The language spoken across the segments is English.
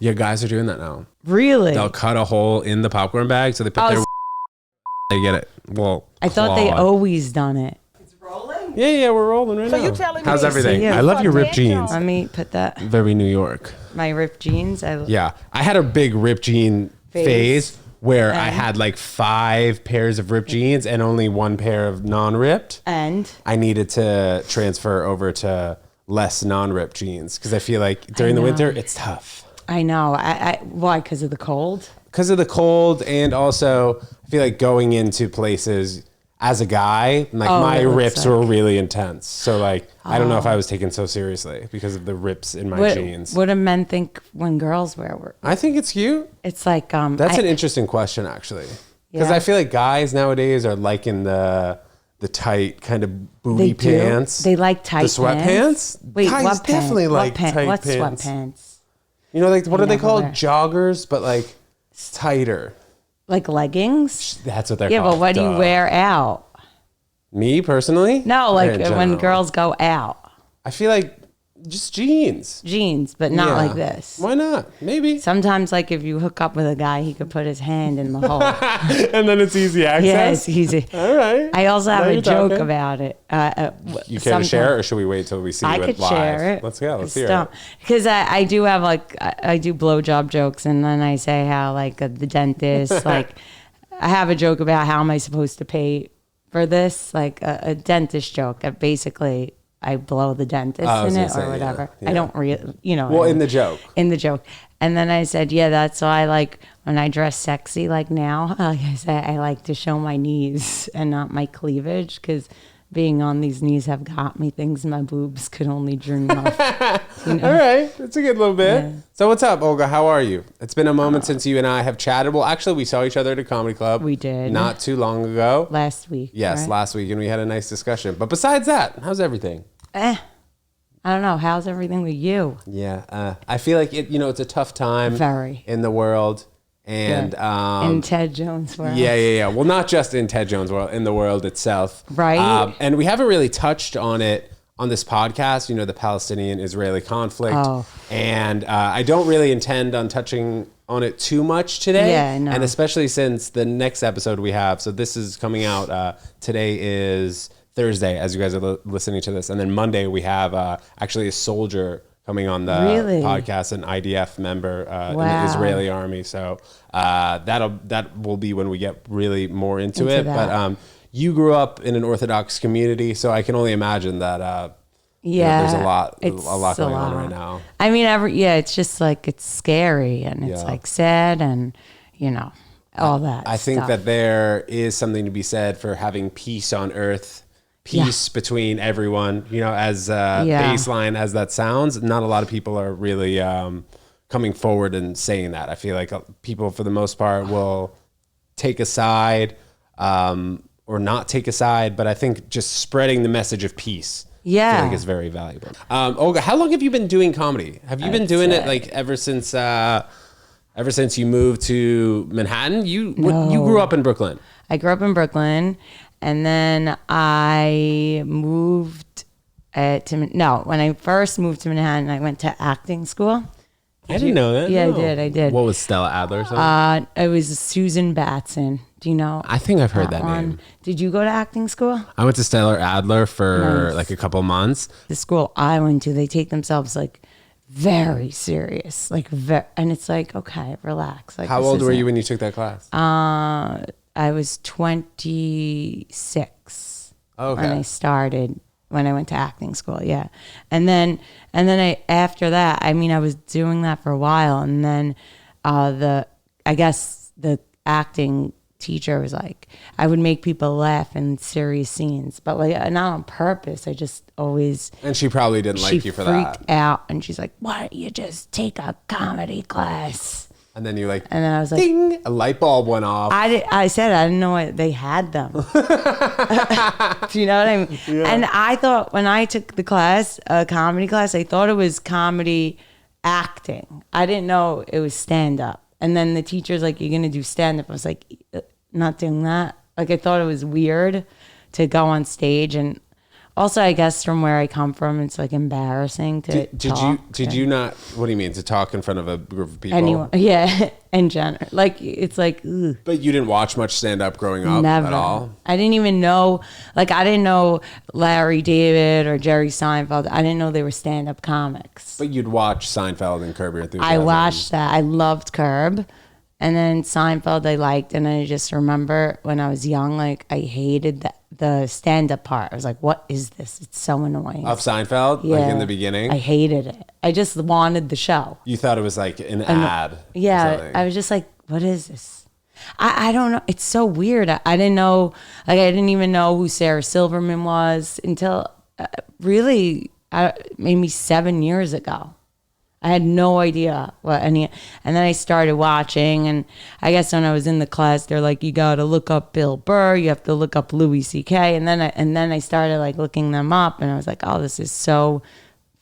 Yeah, guys are doing that now. Really? They'll cut a hole in the popcorn bag so they put their they get it. Well, I thought they always done it. It's rolling? Yeah, we're rolling right now. So you telling me? How's everything? you. I love your ripped jeans. Let me put that. Very New York. My ripped jeans. Yeah, I had a big ripped jean phase where I had like 5 pairs of ripped jeans and only 1 pair of non-ripped. And I needed to transfer over to less non-ripped jeans because I feel like during the winter it's tough. I know. Why? Because of the cold? Because of the cold, and also I feel like going into places as a guy, like my rips were really intense. So like I don't know if I was taken so seriously because of the rips in my jeans. What do men think when girls wear? I think it's cute. It's like that's an interesting question actually, because I feel like guys nowadays are liking the tight kind of booty pants. They like tight the sweatpants. Wait, guys what definitely pants? like tight What's pants. Sweatpants? You know, like what are they called? Joggers, but like tighter. Like leggings? That's what they're called. Yeah, but what do you wear out? Me personally? No, like when girls go out. I feel like just jeans. Jeans, but not like this. Why not? Maybe. Sometimes, like if you hook up with a guy, he could put his hand in the hole. And then it's easy access? Yeah, it's easy. All right. I also have a joke about it. You care to share, or should we wait till we see you I live? could share it. Let's go. Let's hear it. Because I do have I do blowjob jokes, and then I say how like the dentist, like I have a joke about how am I supposed to pay for this, like a dentist joke. Basically, I blow the dentist in it or whatever. Yeah. I don't really, Well, in the joke. In the joke. And then I said, yeah, that's why, like, when I dress sexy, like now, like I said, I like to show my knees and not my cleavage, because being on these knees have got me things my boobs could only dream of. All right. That's a good little bit. Yeah. So what's up, Olga? How are you? It's been a moment since you and I have chatted. Well, actually, we saw each other at a comedy club. We did. Not too long ago. Last week. Yes, right? Last week. And we had a nice discussion. But besides that, how's everything? I don't know. How's everything with you? Yeah. I feel like it's a tough time in the world. And in Ted Jones' world. Yeah. Well, not just in Ted Jones' world, in the world itself. Right. And we haven't really touched on it on this podcast, the Palestinian-Israeli conflict. Oh. And I don't really intend on touching on it too much today. Yeah, no. And especially since the next episode we have, so this is coming out, today is Thursday, as you guys are listening to this. And then Monday we have actually a soldier coming on the podcast, an IDF member in the Israeli army. So that will be when we get really more into it. That. But you grew up in an Orthodox community, so I can only imagine that there's a lot going on right now. I mean, it's just like it's scary and it's like sad and all that. I think that there is something to be said for having peace on earth. Peace between everyone, as baseline as that sounds. Not a lot of people are really coming forward and saying that. I feel like people, for the most part, will take a side or not take a side. But I think just spreading the message of peace, I feel like is very valuable. Olga, how long have you been doing comedy? Have you been doing it like ever since you moved to Manhattan? You grew up in Brooklyn. I grew up in Brooklyn. And then I moved when I first moved to Manhattan, I went to acting school. I didn't know that. Yeah, no. I did. What was Stella Adler or something? It was Susan Batson. Do you know? I think I've heard that name. Did you go to acting school? I went to Stella Adler for like a couple months. The school I went to, they take themselves like very serious, and it's like, okay, relax. Like, how old were you when you took that class? I was 26 when I went to acting school. Yeah. And then after that, I was doing that for a while. And then I guess the acting teacher was like, I would make people laugh in serious scenes, but like not on purpose. I just always. And she probably didn't like you for that. She freaked out and she's like, why don't you just take a comedy class? And then you and then I was like, ding, a light bulb went off. I said, I didn't know what they had them. Do you know what I mean? Yeah. And I thought when I took the class, a comedy class, I thought it was comedy acting. I didn't know it was stand up. And then the teacher's like, you're going to do stand up. I was like, not doing that. Like, I thought it was weird to go on stage and Also, I guess from where I come from, it's like embarrassing to talk. Did you not, what do you mean, to talk in front of a group of people? Anyone, yeah, in general. Like, it's like, ugh. But you didn't watch much stand-up growing up Never. at all? I didn't even know, like, I didn't know Larry David or Jerry Seinfeld. I didn't know they were stand-up comics. But you'd watch Seinfeld and Curb Your Enthusiasm. I watched that. I loved Curb. And then Seinfeld I liked. And I just remember when I was young, like, I hated the stand-up part. I was like, what is this? It's so annoying. Of Seinfeld? Yeah. Like in the beginning? I hated it. I just wanted the show. You thought it was like an ad? Yeah. I was just like, what is this? I don't know. It's so weird. I didn't know, like, I didn't even know who Sarah Silverman was until really maybe 7 years ago. I had no idea what any, and then I started watching, and I guess when I was in the class, they're like, you got to look up Bill Burr, you have to look up Louis C.K., and then I started like looking them up, and I was like, oh, this is so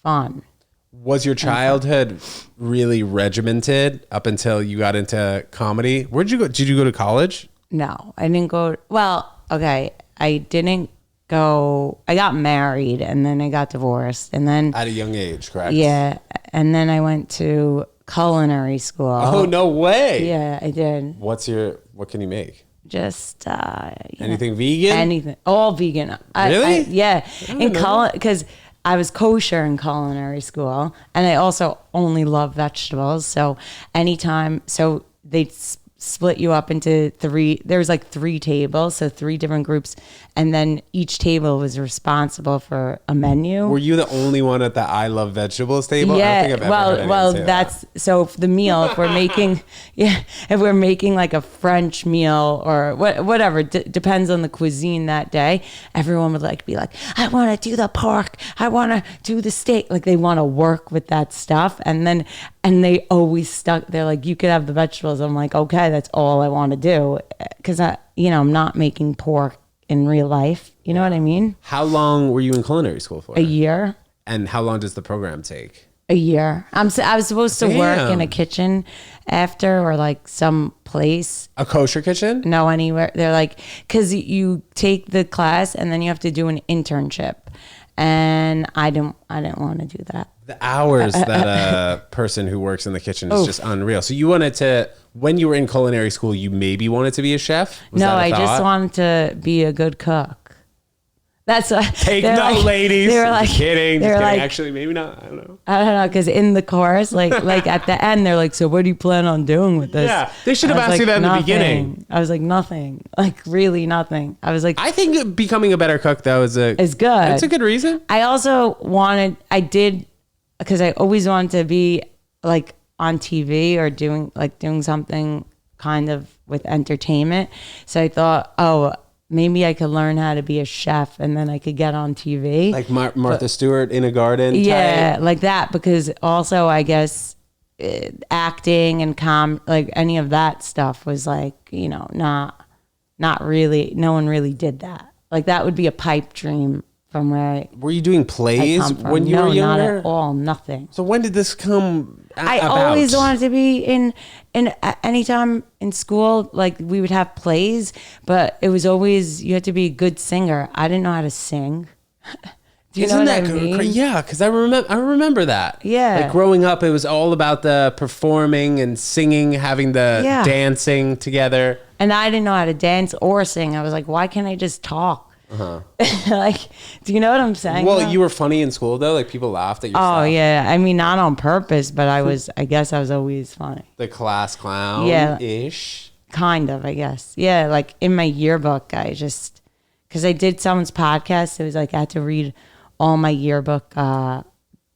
fun. Was your childhood really regimented up until you got into comedy? Where'd you go? Did you go to college? No, I didn't go. Well, okay, I didn't go. I got married, and then I got divorced, and then At a young age, correct? yeah, and then I went to culinary school. Oh, no way. Yeah, I did. What can you make? Just Anything vegan? anything, all vegan. Really? Yeah, in because I was kosher in culinary school, and I also only love vegetables. So they'd split you up into three. There was like 3 tables, so 3 different groups, and then each table was responsible for a menu. Were you the only one at the I love vegetables table? Yeah, I don't think I've ever heard anyone say that's that. so for the meal. If we're making, if we're making like a French meal or whatever, depends on the cuisine that day. Everyone would be like, I want to do the pork, I want to do the steak. Like they want to work with that stuff, and they always stuck. They're like, you could have the vegetables. I'm like, okay, that's all I want to do, because I'm not making pork in real life. You know what I mean? How long were you in culinary school for? A year. And how long does the program take? A year. I was supposed to work in a kitchen after, or like some place. A kosher kitchen? No, anywhere. They're like, because you take the class and then you have to do an internship, and I didn't want to do that. The hours that a person who works in the kitchen is just unreal. So you wanted to, when you were in culinary school, you maybe wanted to be a chef? No, I just wanted to be a good cook. That's what. Take note, ladies. They were like, kidding. They were like, actually, maybe not. I don't know. I don't know, because in the course, like at the end, they're like, so what do you plan on doing with this? Yeah, they should have asked you that in the beginning. I was like, nothing. Like, really nothing. I was like, I think becoming a better cook, though, is good. It's a good reason. I also because I always wanted to be like on TV or doing something kind of with entertainment. So I thought, oh, maybe I could learn how to be a chef, and then I could get on TV. Like Martha Stewart in a garden Yeah, type. like that. Because also, I guess, acting and like any of that stuff was like, not really, no one really did that. Like that would be a pipe dream from where Were you doing plays when you were younger? No, not at all, nothing. So when did this come I about? always wanted to be in anytime in school, like we would have plays, but it was always, you had to be a good singer. I didn't know how to sing. Do you know what I mean? Yeah, because I remember that. Yeah. Like growing up, it was all about the performing and singing, having the dancing together. And I didn't know how to dance or sing. I was like, why can't I just talk? Like, do you know what I'm saying? Well, you were funny in school though. Like people laughed at your stuff. Oh yeah, I mean not on purpose, but I guess I was always funny. The class clown ish. Kind of, I guess. Yeah, like in my yearbook, because I did someone's podcast. It was like I had to read all my yearbook,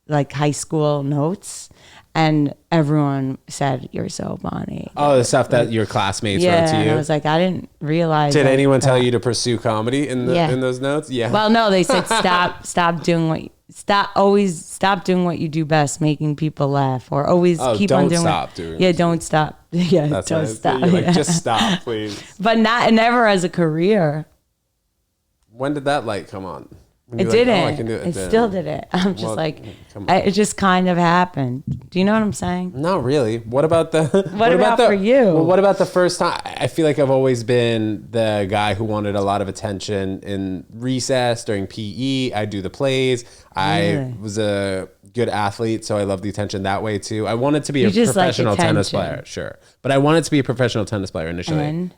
like high school notes. And everyone said, you're so funny. Oh, the stuff that your classmates wrote to you? Yeah, I was like, I didn't realize. Did anyone tell you to pursue comedy in those notes? Yeah. Well, no, they said stop doing what you do best, making people laugh, or always keep on doing doing Yeah, don't stop. Yeah, That's don't stop. You're like, just stop, please. But never as a career. When did that light come on? It didn't. Oh, I can do it. It still didn't. I'm just it just kind of happened. Do you know what I'm saying? Not really. What about the? What about for you? Well, what about the first time? I feel like I've always been the guy who wanted a lot of attention in recess during PE. I do the plays. I was a good athlete, so I love the attention that way too. I wanted to be a professional tennis player, sure, but I wanted to be a professional tennis player initially. And?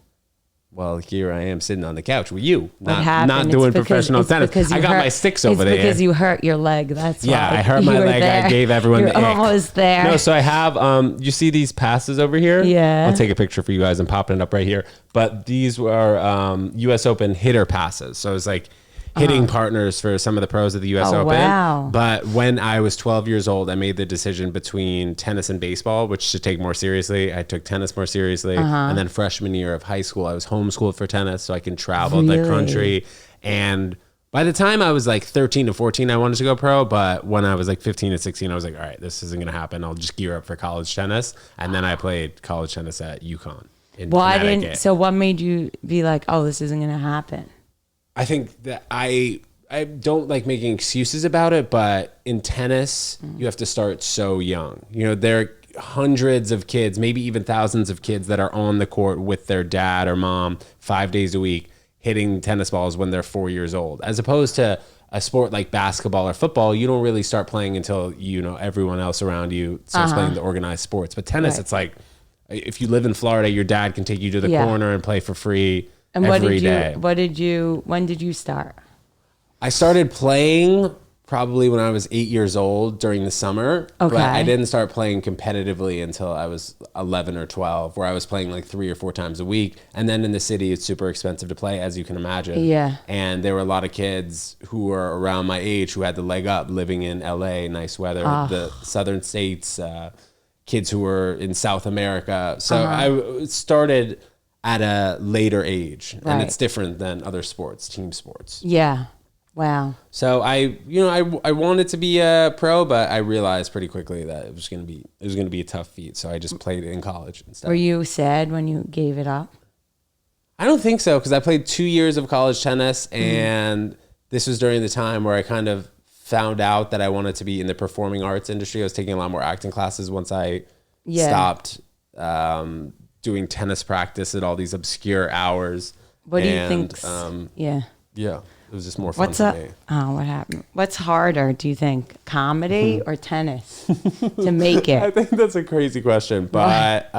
Well, here I am sitting on the couch with you, not doing professional tennis. I got my sticks over there. It's because you hurt your leg. That's why. Yeah, I hurt my leg. I gave everyone the ick. Almost there. No, so I have, you see these passes over here? Yeah. I'll take a picture for you guys. I'm popping it up right here. But these were U.S. Open hitter passes. So it's like hitting partners for some of the pros of the U.S. Open. Wow. But when I was 12 years old, I made the decision between tennis and baseball, which to take more seriously. I took tennis more seriously. And then freshman year of high school, I was homeschooled for tennis so I can travel the country. And by the time I was like 13 to 14, I wanted to go pro. But when I was like 15 to 16, I was like, all right, this isn't going to happen. I'll just gear up for college tennis. And then I played college tennis at UConn in Connecticut. So what made you be like, oh, this isn't going to happen? I think that I don't like making excuses about it, but in tennis, you have to start so young. You know, there are hundreds of kids, maybe even thousands of kids that are on the court with their dad or mom 5 days a week hitting tennis balls when they're 4 years old. As opposed to a sport like basketball or football, you don't really start playing until, you know, everyone else around you starts playing the organized sports. But tennis, it's like, if you live in Florida, your dad can take you to the corner and play for free. And when did you start? I started playing probably when I was 8 years old during the summer. Okay. But I didn't start playing competitively until I was 11 or 12, where I was playing like 3 or 4 times a week. And then in the city, it's super expensive to play, as you can imagine. Yeah. And there were a lot of kids who were around my age who had the leg up living in LA, nice weather, the southern states, kids who were in South America. So I started at a later age, and it's different than other sports, team sports. Yeah. Wow. So I wanted to be a pro, but I realized pretty quickly that it was going to be a tough feat. So I just played in college instead. Were you sad when you gave it up? I don't think so, because I played 2 years of college tennis, and this was during the time where I kind of found out that I wanted to be in the performing arts industry. I was taking a lot more acting classes once I stopped doing tennis practice at all these obscure hours. What do you think? Yeah, it was just more fun for me. Oh, what happened? What's harder, do you think, comedy or tennis to make it? I think that's a crazy question, but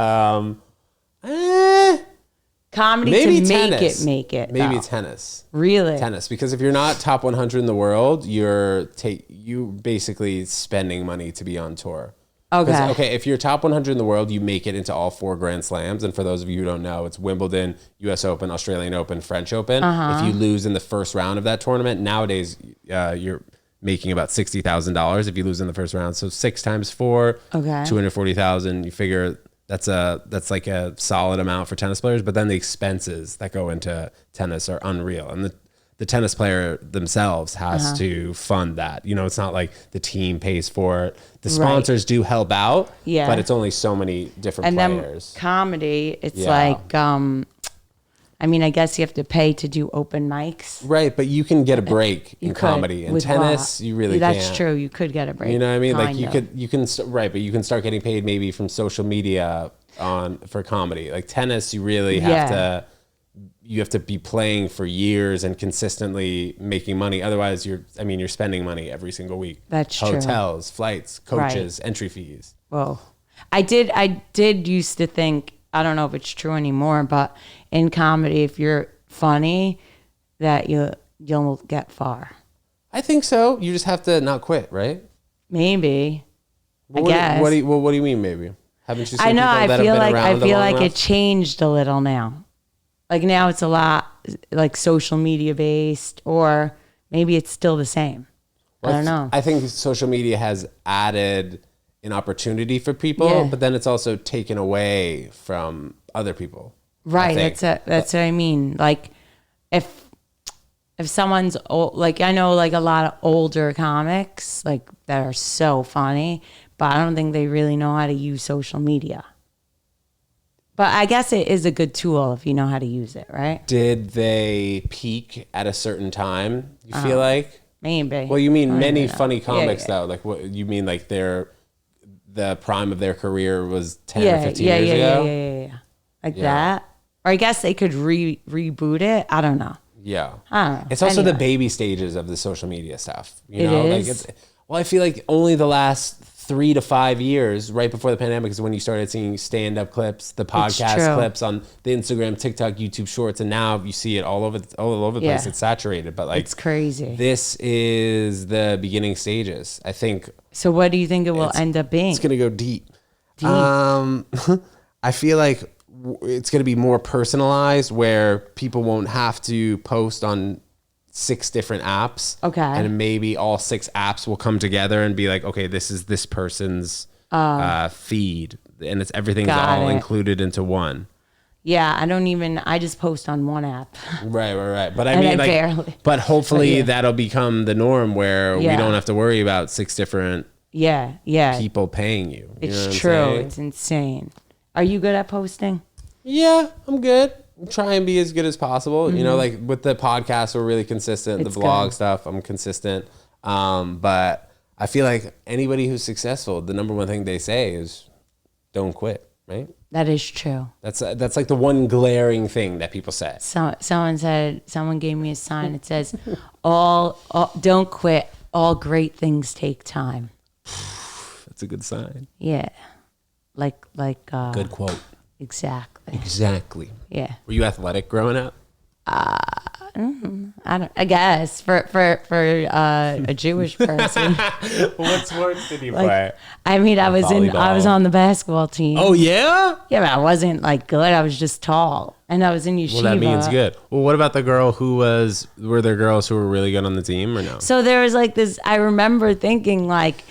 comedy maybe to tennis. make it. Maybe tennis. Really? Tennis, because if you're not top 100 in the world, you basically spending money to be on tour. Okay, if you're top 100 in the world, you make it into all 4 Grand Slams. And for those of you who don't know, it's Wimbledon, U.S. Open, Australian Open, French Open. If you lose in the first round of that tournament, nowadays you're making about $60,000 if you lose in the first round. So 6 times 4, $240,000. You figure that's like a solid amount for tennis players. But then the expenses that go into tennis are unreal. And the tennis player themselves has to fund that. You know, it's not like the team pays for it. The sponsors do help out, but it's only so many different players. Then comedy, it's like, I mean, I guess you have to pay to do open mics. Right, but you can get a break in comedy. In tennis, you really can't. That's true. You could get a break. You know what I mean? Like you can, but you can start getting paid maybe from social media for comedy. Like tennis, you really have to. You have to be playing for years and consistently making money. Otherwise, you're spending money every single week. That's true. Hotels, flights, coaches, entry fees. Whoa. I did used to think, I don't know if it's true anymore, but in comedy, if you're funny, that you'll get far. I think so. You just have to not quit, right? Maybe. I guess. What do you mean, maybe? Haven't you seen people that have been around I feel like enough? It changed a little now. Like now it's a lot like social media based, or maybe it's still the same. Well, I don't know. I think social media has added an opportunity for people, but then it's also taken away from other people. Right. That's what I mean. Like if someone's old, like I know like a lot of older comics like that are so funny, but I don't think they really know how to use social media. But I guess it is a good tool if you know how to use it, right? Did they peak at a certain time, you feel like? Maybe. Well, you mean many funny comics though? Like what you mean? Like the prime of their career was 10 or 15 years ago? Yeah. Like that. Or I guess they could reboot it. I don't know. Yeah. I don't know. It's also the baby stages of the social media stuff. You know, is? like well, I feel like only the last 3 to 5 years, right before the pandemic, is when you started seeing stand-up clips, the podcast clips on the Instagram, TikTok, YouTube Shorts, and now you see it all over the place. It's saturated, but like it's crazy. This is the beginning stages, I think. So what do you think it will end up being? It's gonna go deep. I feel like it's gonna be more personalized, where people won't have to post on 6 different apps. Okay. And maybe all 6 apps will come together and be like, okay, this is this person's feed. And everything's all included into one. Yeah, I just post on one app. Right. But I mean, but hopefully that'll become the norm where we don't have to worry about 6 different people paying you. It's true. It's insane. Are you good at posting? Yeah, I'm good. Try and be as good as possible. You know, like with the podcast, we're really consistent. The blog stuff, I'm consistent. But I feel like anybody who's successful, the number one thing they say is don't quit, right? That is true. That's like the one glaring thing that people say. Someone gave me a sign. It says, all don't quit. All great things take time. That's a good sign. Yeah. Like good quote. Exactly. Yeah. Were you athletic growing up? I guess for a Jewish person. What sports did you play? I mean, I was on the basketball team. Oh yeah? Yeah, but I wasn't like good. I was just tall. And I was in yeshiva. Well, that means good. Well, what about the girl were there girls who were really good on the team or no? So there was like this, I remember thinking like,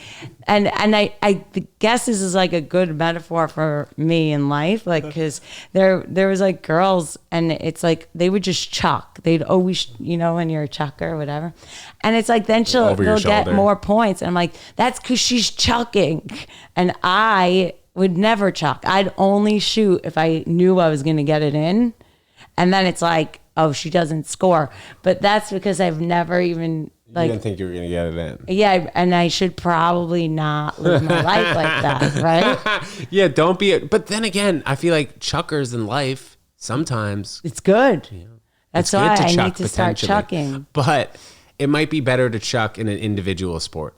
and I guess this is like a good metaphor for me in life, like, because there was like girls, and it's like they would just chuck. They'd always, when you're a chucker or whatever, and it's like then they'll get more points, and I'm like, that's because she's chucking, and I would never chuck. I'd only shoot if I knew I was going to get it in, and then it's like, oh, she doesn't score, but that's because I've never even. Like, you didn't think you were going to get it in. Yeah, and I should probably not live my life like that, right? Yeah, don't be. But then again, I feel like chuckers in life, sometimes. It's good. Yeah. That's why I need to start chucking. But it might be better to chuck in an individual sport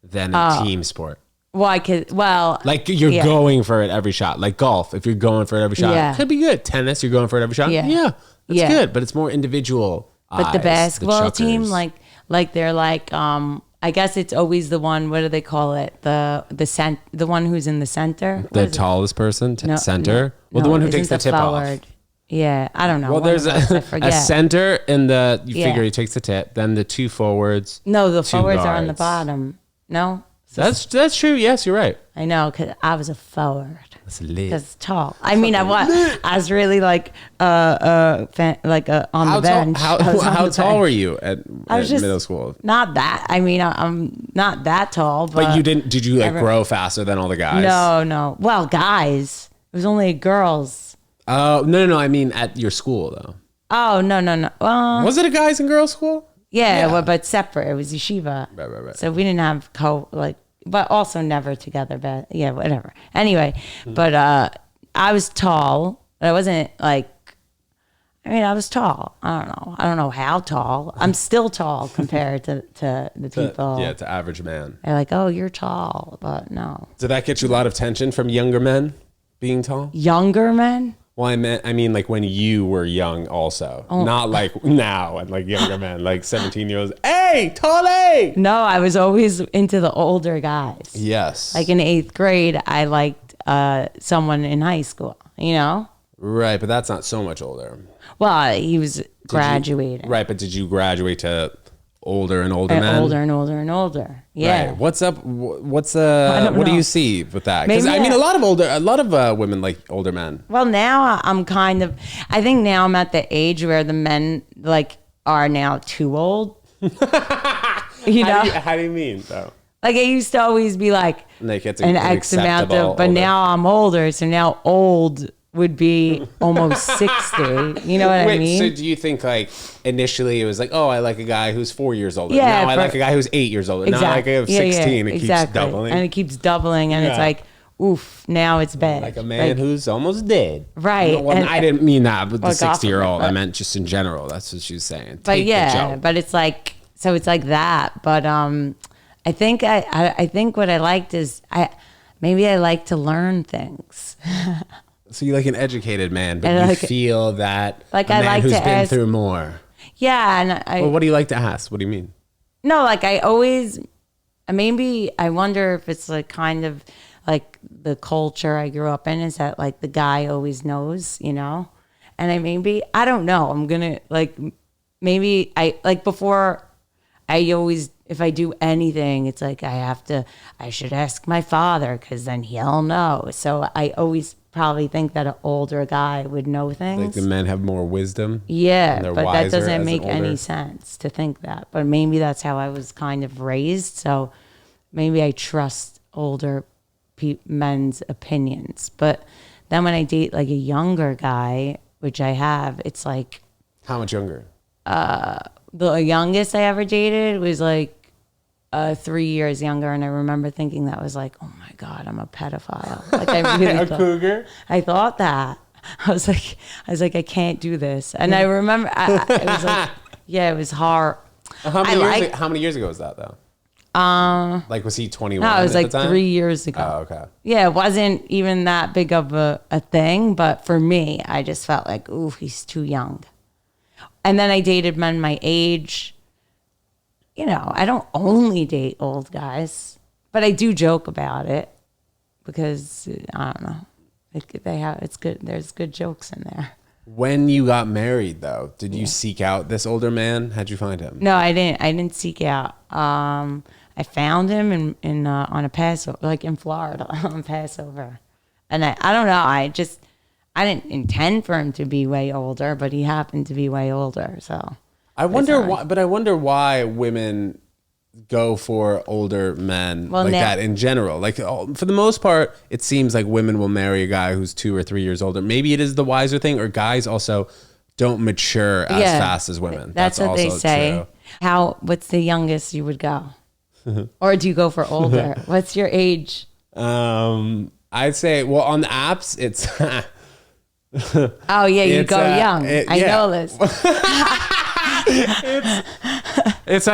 than a team sport. Like you're going for it every shot. Like golf, if you're going for it every shot, it could be good. Tennis, you're going for it every shot. Yeah, that's good. But it's more individual. But the basketball team, like they're like, I guess it's always the one. What do they call it? The one who's in the center. The tallest person, center. Well, the one who takes the tip off. Yeah, I don't know. Well, there's a center, and figure he takes the tip. Then the 2 forwards. No, the forwards are on the bottom. No. That's true. Yes, you're right. I know, because I was a forward. That's lit. Because tall. I mean, I was really like on the bench. How tall were you at middle school? Not that. I mean, I'm not that tall. But you didn't? Did you grow faster than all the guys? No. Well, guys. It was only girls. Oh no! I mean, at your school though. Oh no! Was it a guys and girls school? Yeah. Well, but separate. It was yeshiva. Right. So we didn't have but also never together. But yeah, whatever. Anyway, but I was tall. But I wasn't like. I mean, I was tall. I don't know how tall. I'm still tall compared to the people. To average man. They're like, oh, you're tall, but no. Did that get you a lot of tension from younger men being tall? Younger men? Well, I mean, like when you were young also. Oh. Not like now and like younger men, like 17-year-olds. Hey, tall A! No, I was always into the older guys. Yes. Like in 8th grade, I liked someone in high school, Right, but that's not so much older. Well, he was graduating. Right, but did you graduate to older and older men? Older and older and older. Yeah. Right. What's up? What do you see with that? Because I mean, a lot of women like older men. Well, now I think now I'm at the age where the men are now too old. How do you mean though? Like it used to always be like it's an X amount of, but now I'm older, so now old would be almost 60. You know what I mean? So do you think like initially it was like, oh, I like a guy who's 4 years older. Yeah, now I like a guy who's 8 years older. Exactly. Now I like a guy who's 16. It exactly. keeps doubling. And it keeps doubling. And it's like, oof, now it's bad. Like a man who's almost dead. Right. Well, I didn't mean that with the Like 60-year-old. I meant just in general. That's what she was saying. But Take the joke. but it's like, so it's like that. But I think I think what I liked is maybe I like to learn things. So you like an educated man, but you feel that like a I man like who's to been ask, through more. Yeah, and Well, what do you like to ask? What do you mean? No, like I always, maybe I wonder if it's like kind of like the culture I grew up in is that like the guy always knows, you know? And I don't know. I'm going to like, maybe before I always, if I do anything, it's like I should ask my father because then he'll know. So I always probably think that an older guy would know things. Like the men have more wisdom. Yeah, but that doesn't make any sense to think that. But maybe that's how I was kind of raised. So maybe I trust older men's opinions. But then when I date like a younger guy, which I have, it's like... How much younger? The youngest I ever dated was like 3 years younger, and I remember thinking that was like, oh my God, I'm a pedophile. Like I really cougar. I thought that. I was like, I can't do this. And I remember it was like, yeah, it was hard. How many years ago was that though? Like was he 21? No, it was like 3 years ago. Oh, okay. Yeah, it wasn't even that big of a thing, but for me, I just felt like, ooh, he's too young. And then I dated men my age. You know, I don't only date old guys, but I do joke about it because I don't know. It's good. There's good jokes in there. When you got married, though, did you seek out this older man? How'd you find him? No, I didn't. I didn't seek out. I found him in on a Passover, like in Florida on Passover, and I don't know. I didn't intend for him to be way older, but he happened to be way older. So I wonder why. But I wonder why women go for older men that in general. Like for the most part, it seems like women will marry a guy who's 2 or 3 years older. Maybe it is the wiser thing, or guys also don't mature as fast as women. That's what they say. True. What's the youngest you would go? Or do you go for older? What's your age? I'd say, well, on the apps, it's... Oh, yeah, you go young. I know this. It's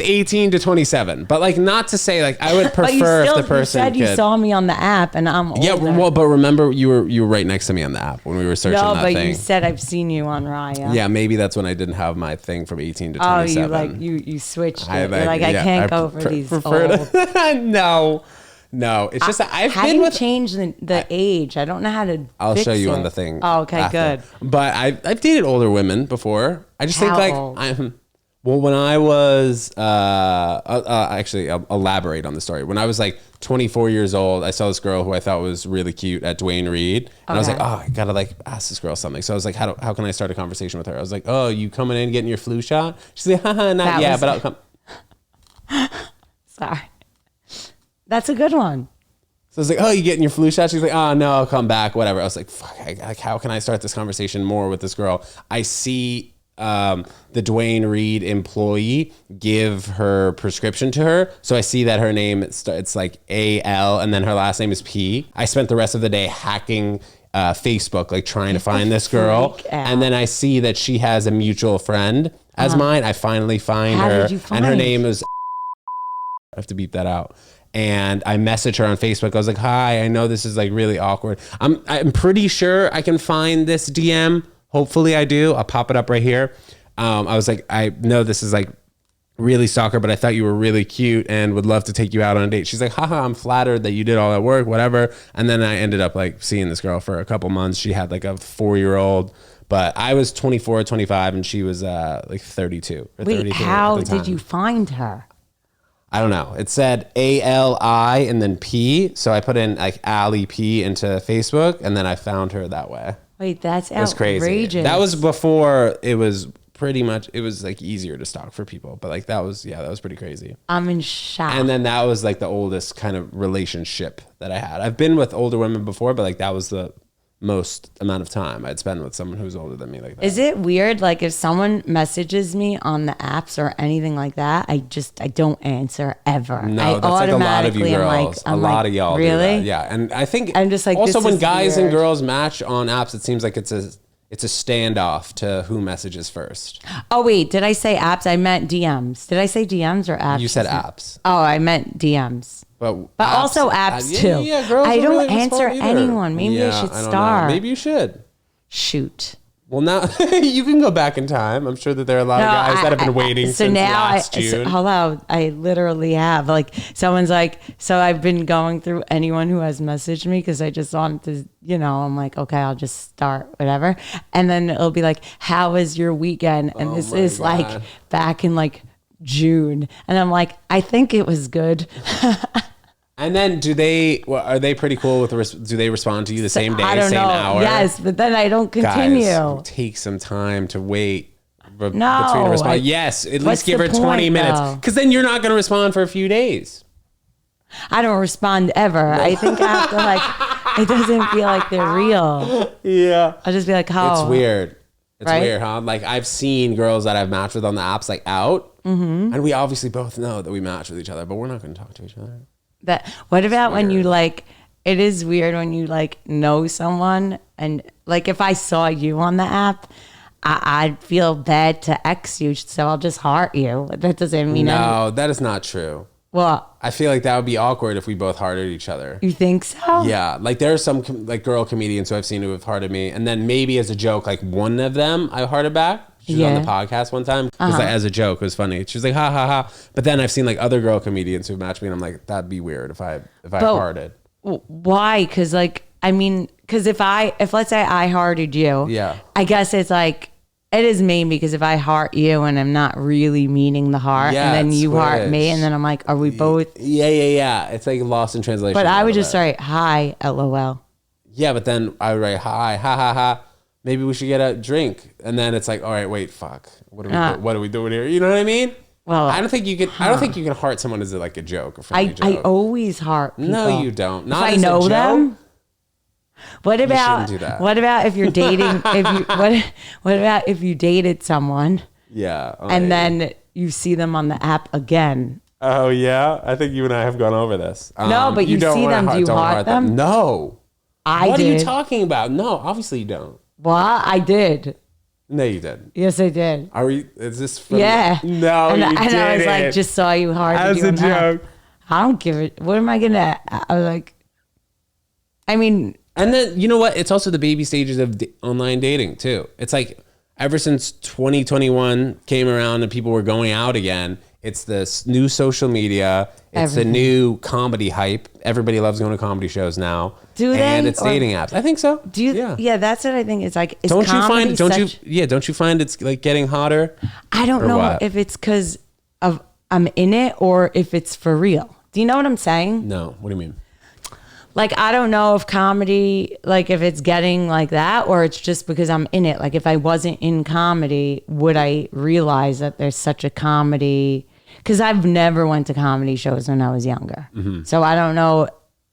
18 to 27, but like not to say like I would prefer if the person you said you saw me on the app and I'm older. Yeah, well, but remember you were right next to me on the app when we were searching that thing. No, but you said I've seen you on Raya. Yeah, maybe that's when I didn't have my thing from 18 to 27. You switched it. I can't go for these old. No, it's just that How do you change the age? I don't know how to. I'll show you on the thing. Oh, okay, after. good. But I've dated older women before. I just think old? when I was actually I'll elaborate on the story. When I was like 24 years old, I saw this girl who I thought was really cute at Duane Reade, and I was like, oh, I gotta like ask this girl something. So I was like, how can I start a conversation with her? I was like, oh, you coming in getting your flu shot? She's like, haha, not yet, but I'll come. Sorry. That's a good one. So I was like, oh, you getting your flu shot? She's like, oh, no, I'll come back, whatever. I was like, fuck, how can I start this conversation more with this girl? I see the Duane Reade employee give her prescription to her. So I see that her name, it's like A-L, and then her last name is P. I spent the rest of the day hacking Facebook, like trying to find this girl. And then I see that she has a mutual friend as mine. I finally find her. Did you find? And her name is... I have to beep that out. And I messaged her on Facebook. I was like, hi, I know this is like really awkward. I'm pretty sure I can find this DM. Hopefully I do. I'll pop it up right here. I was like, I know this is like really stalker, but I thought you were really cute and would love to take you out on a date. She's like, haha, I'm flattered that you did all that work, whatever. And then I ended up like seeing this girl for a couple months. She had like a 4-year-old, but I was 24, 25, and she was like 32 or 33. Wait, how did you find her? I don't know. It said A-L-I and then P. So I put in like Ali P into Facebook, and then I found her that way. Wait, that's outrageous. It was crazy. That was before it was pretty much, it was like easier to stalk for people. But like that was pretty crazy. I'm in shock. And then that was like the oldest kind of relationship that I had. I've been with older women before, but like that was the most amount of time I'd spend with someone who's older than me like that. Is it weird? Like if someone messages me on the apps or anything like that, I don't answer ever. No, that's like a lot of you girls. A lot of y'all really? do that. Yeah. And I think I'm just like, also when guys weird. and girls match on apps, it seems like it's a standoff to who messages first. Oh wait, did I say apps? I meant DMs. Did I say DMs or apps? You said apps. Oh, I meant DMs. But apps, also apps too. Yeah, girls I don't really answer anyone. Maybe I should start. Maybe you should. Shoot. Well, now you can go back in time. I'm sure that there are a lot of guys that have been waiting since last June. Hello, I literally have. Like someone's like, so I've been going through anyone who has messaged me because I just wanted to, I'm like, okay, I'll just start whatever, and then it'll be like, how was your weekend? And this is like back in like June, and I'm like, I think it was good. And then are they pretty cool with do they respond to you the same day, I don't same know. hour? Yes, but then I don't continue. Guys, take some time to wait between No, response. Yes, at least what's give the her 20 point, minutes. though? Because then you're not going to respond for a few days. I don't respond ever. I think I have to like, it doesn't feel like they're real. Yeah. I'll just be like, oh. It's weird. It's Right? weird, huh? Like I've seen girls that I've matched with on the apps like out. Mm-hmm. And we obviously both know that we match with each other, but we're not going to talk to each other. What about when you like, it is weird when you like know someone and like if I saw you on the app, I'd feel bad to X you, so I'll just heart you. That doesn't mean No, that is not true. Well, I feel like that would be awkward if we both hearted each other. you think so? Yeah, like there are some like girl comedians who I've seen who have hearted me, and then maybe as a joke, like one of them I hearted back. She was on the podcast one time because like, as a joke, it was funny. She was like, ha ha ha. But then I've seen like other girl comedians who matched me, and I'm like, that'd be weird if I hearted. Why? Because like, I mean, because if let's say I hearted you, yeah, I guess it's like, it is maybe because if I heart you and I'm not really meaning the heart, and then you heart me, and then I'm like, are we both? Yeah. It's like lost in translation. But I would just write hi, LOL. Yeah, but then I would write hi, ha ha ha. Maybe we should get a drink, and then it's like, all right, wait, fuck, what are we doing here? You know what I mean? Well, I don't think you can. I don't think you can heart someone as like a joke. I always heart people. No, you don't. Not if as I know a joke. them. What about do that. What about if you're dating? What about if you dated someone? Yeah. And then you see them on the app again. Oh yeah, I think you and I have gone over this. No, but you see them. Do you heart them? No. I did. What are you talking about? No, obviously you don't. Well, I did. No, you didn't. Yes, I did. Are we? Is this from? Yeah. No, and you didn't. And I was like, just saw you hard. As a joke. I don't give it. What am I gonna? I was like, I mean. And then you know what? It's also the baby stages of online dating too. It's like ever since 2021 came around and people were going out again. It's this new social media. It's the new comedy hype. Everybody loves going to comedy shows now. Do they? And it's dating apps. I think so. Do you? Yeah, that's what I think. It's like, don't you find? Don't you find it's like getting hotter? I don't know if it's because of I'm in it or if it's for real. Do you know what I'm saying? No. What do you mean? Like, I don't know if comedy, like if it's getting like that or it's just because I'm in it. Like if I wasn't in comedy, would I realize that there's such a comedy? Because I've never went to comedy shows when I was younger. Mm-hmm. So I don't know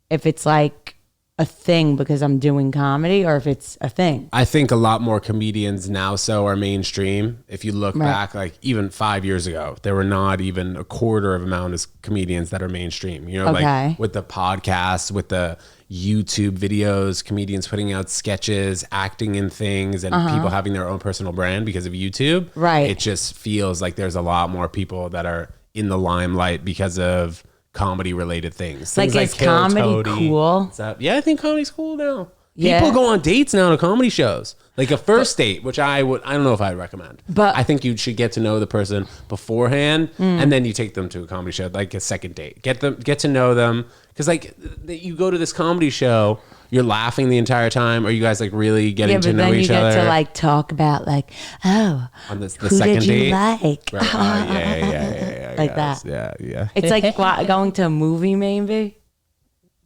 if it's like a thing because I'm doing comedy or if it's a thing. I think a lot more comedians now are mainstream. If you look back, like even 5 years ago, there were not even a quarter of amount of comedians that are mainstream. You know, like with the podcasts, with the YouTube videos, comedians putting out sketches, acting in things, and people having their own personal brand because of YouTube. Right. It just feels like there's a lot more people that are in the limelight because of comedy related things. Like, is comedy cool? Yeah, I think comedy's cool now. People go on dates now to comedy shows. Like a first date, which I don't know if I'd recommend. But I think you should get to know the person beforehand and then you take them to a comedy show, like a second date. Get to know them. Because like you go to this comedy show, you're laughing the entire time. Are you guys like really getting to know each other? Yeah, but then you get to like talk about like, on the second did date? You like? Right. Yeah. Like that. Yeah. It's like going to a movie maybe.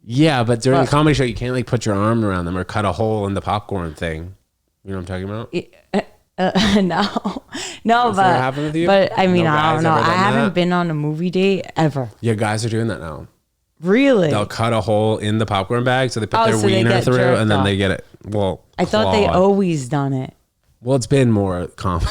Yeah, but during a comedy show, you can't like put your arm around them or cut a hole in the popcorn thing. You know what I'm talking about? No, Has that happened with you? But I mean, I don't know. I haven't been on a movie date ever. Yeah, guys are doing that now. Really? They'll cut a hole in the popcorn bag, so they put their wiener through, and then they get it. Well, I thought they always done it. Well, it's been more common.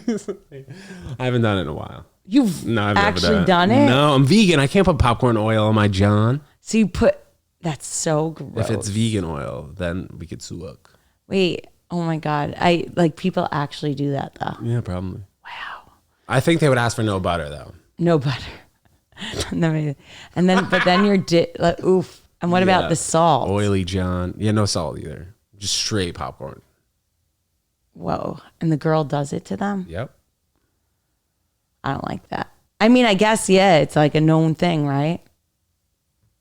I haven't done it in a while. You've I've actually never done it? No, I'm vegan. I can't put popcorn oil on my John. So you put, that's so gross. If it's vegan oil, then we could suck. Wait, oh my God. People actually do that though. Yeah, probably. Wow. I think they would ask for no butter though. No butter. But then you're, oof. And what about the salt? Oily John. Yeah, no salt either. Just straight popcorn. Whoa. And the girl does it to them? Yep. I don't like that. I mean, I guess, yeah, it's like a known thing, right?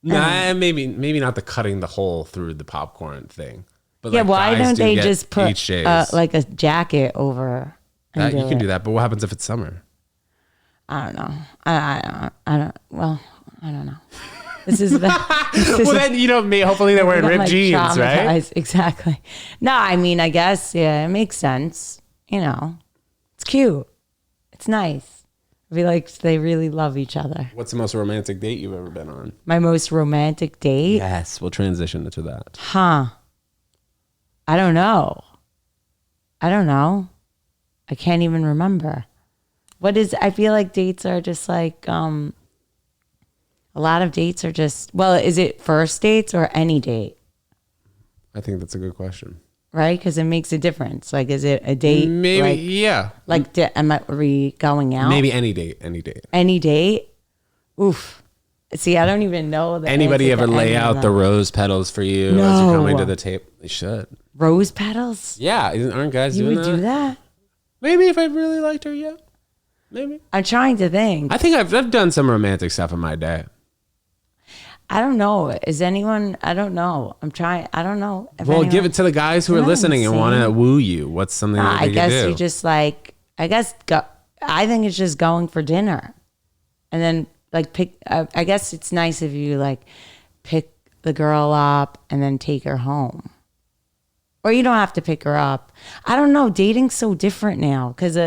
Nah, maybe not the cutting the hole through the popcorn thing. But yeah, why don't they just put like a jacket over? You can do that, but what happens if it's summer? I don't know. I don't know. This is then hopefully they're wearing ripped jeans, right? Exactly. No, I mean, I guess, yeah, it makes sense. It's cute. It's nice. I feel like they really love each other. What's the most romantic date you've ever been on? My most romantic date? Yes, we'll transition to that. Huh. I don't know. I can't even remember. I feel like dates are just like, a lot of dates are just, is it first dates or any date? I think that's a good question. Right? Because it makes a difference. Like, is it a date? Maybe, yeah. Like, are we going out? Maybe any date. Any date? Oof. See, I don't even know that. Anybody ever lay out the rose petals for you as you're coming to the table? They should. Rose petals? Yeah. Aren't guys doing that? You would do that? Maybe if I really liked her, yeah. Maybe. I'm trying to think. I think I've done some romantic stuff in my day. I don't know. Is anyone? I don't know. I'm trying. I don't know. Give it to the guys who are listening and want to woo you. What's something that they can do? I guess you just like. I think it's just going for dinner, and then like pick. I guess it's nice if you like pick the girl up and then take her home, or you don't have to pick her up. I don't know. Dating's so different now because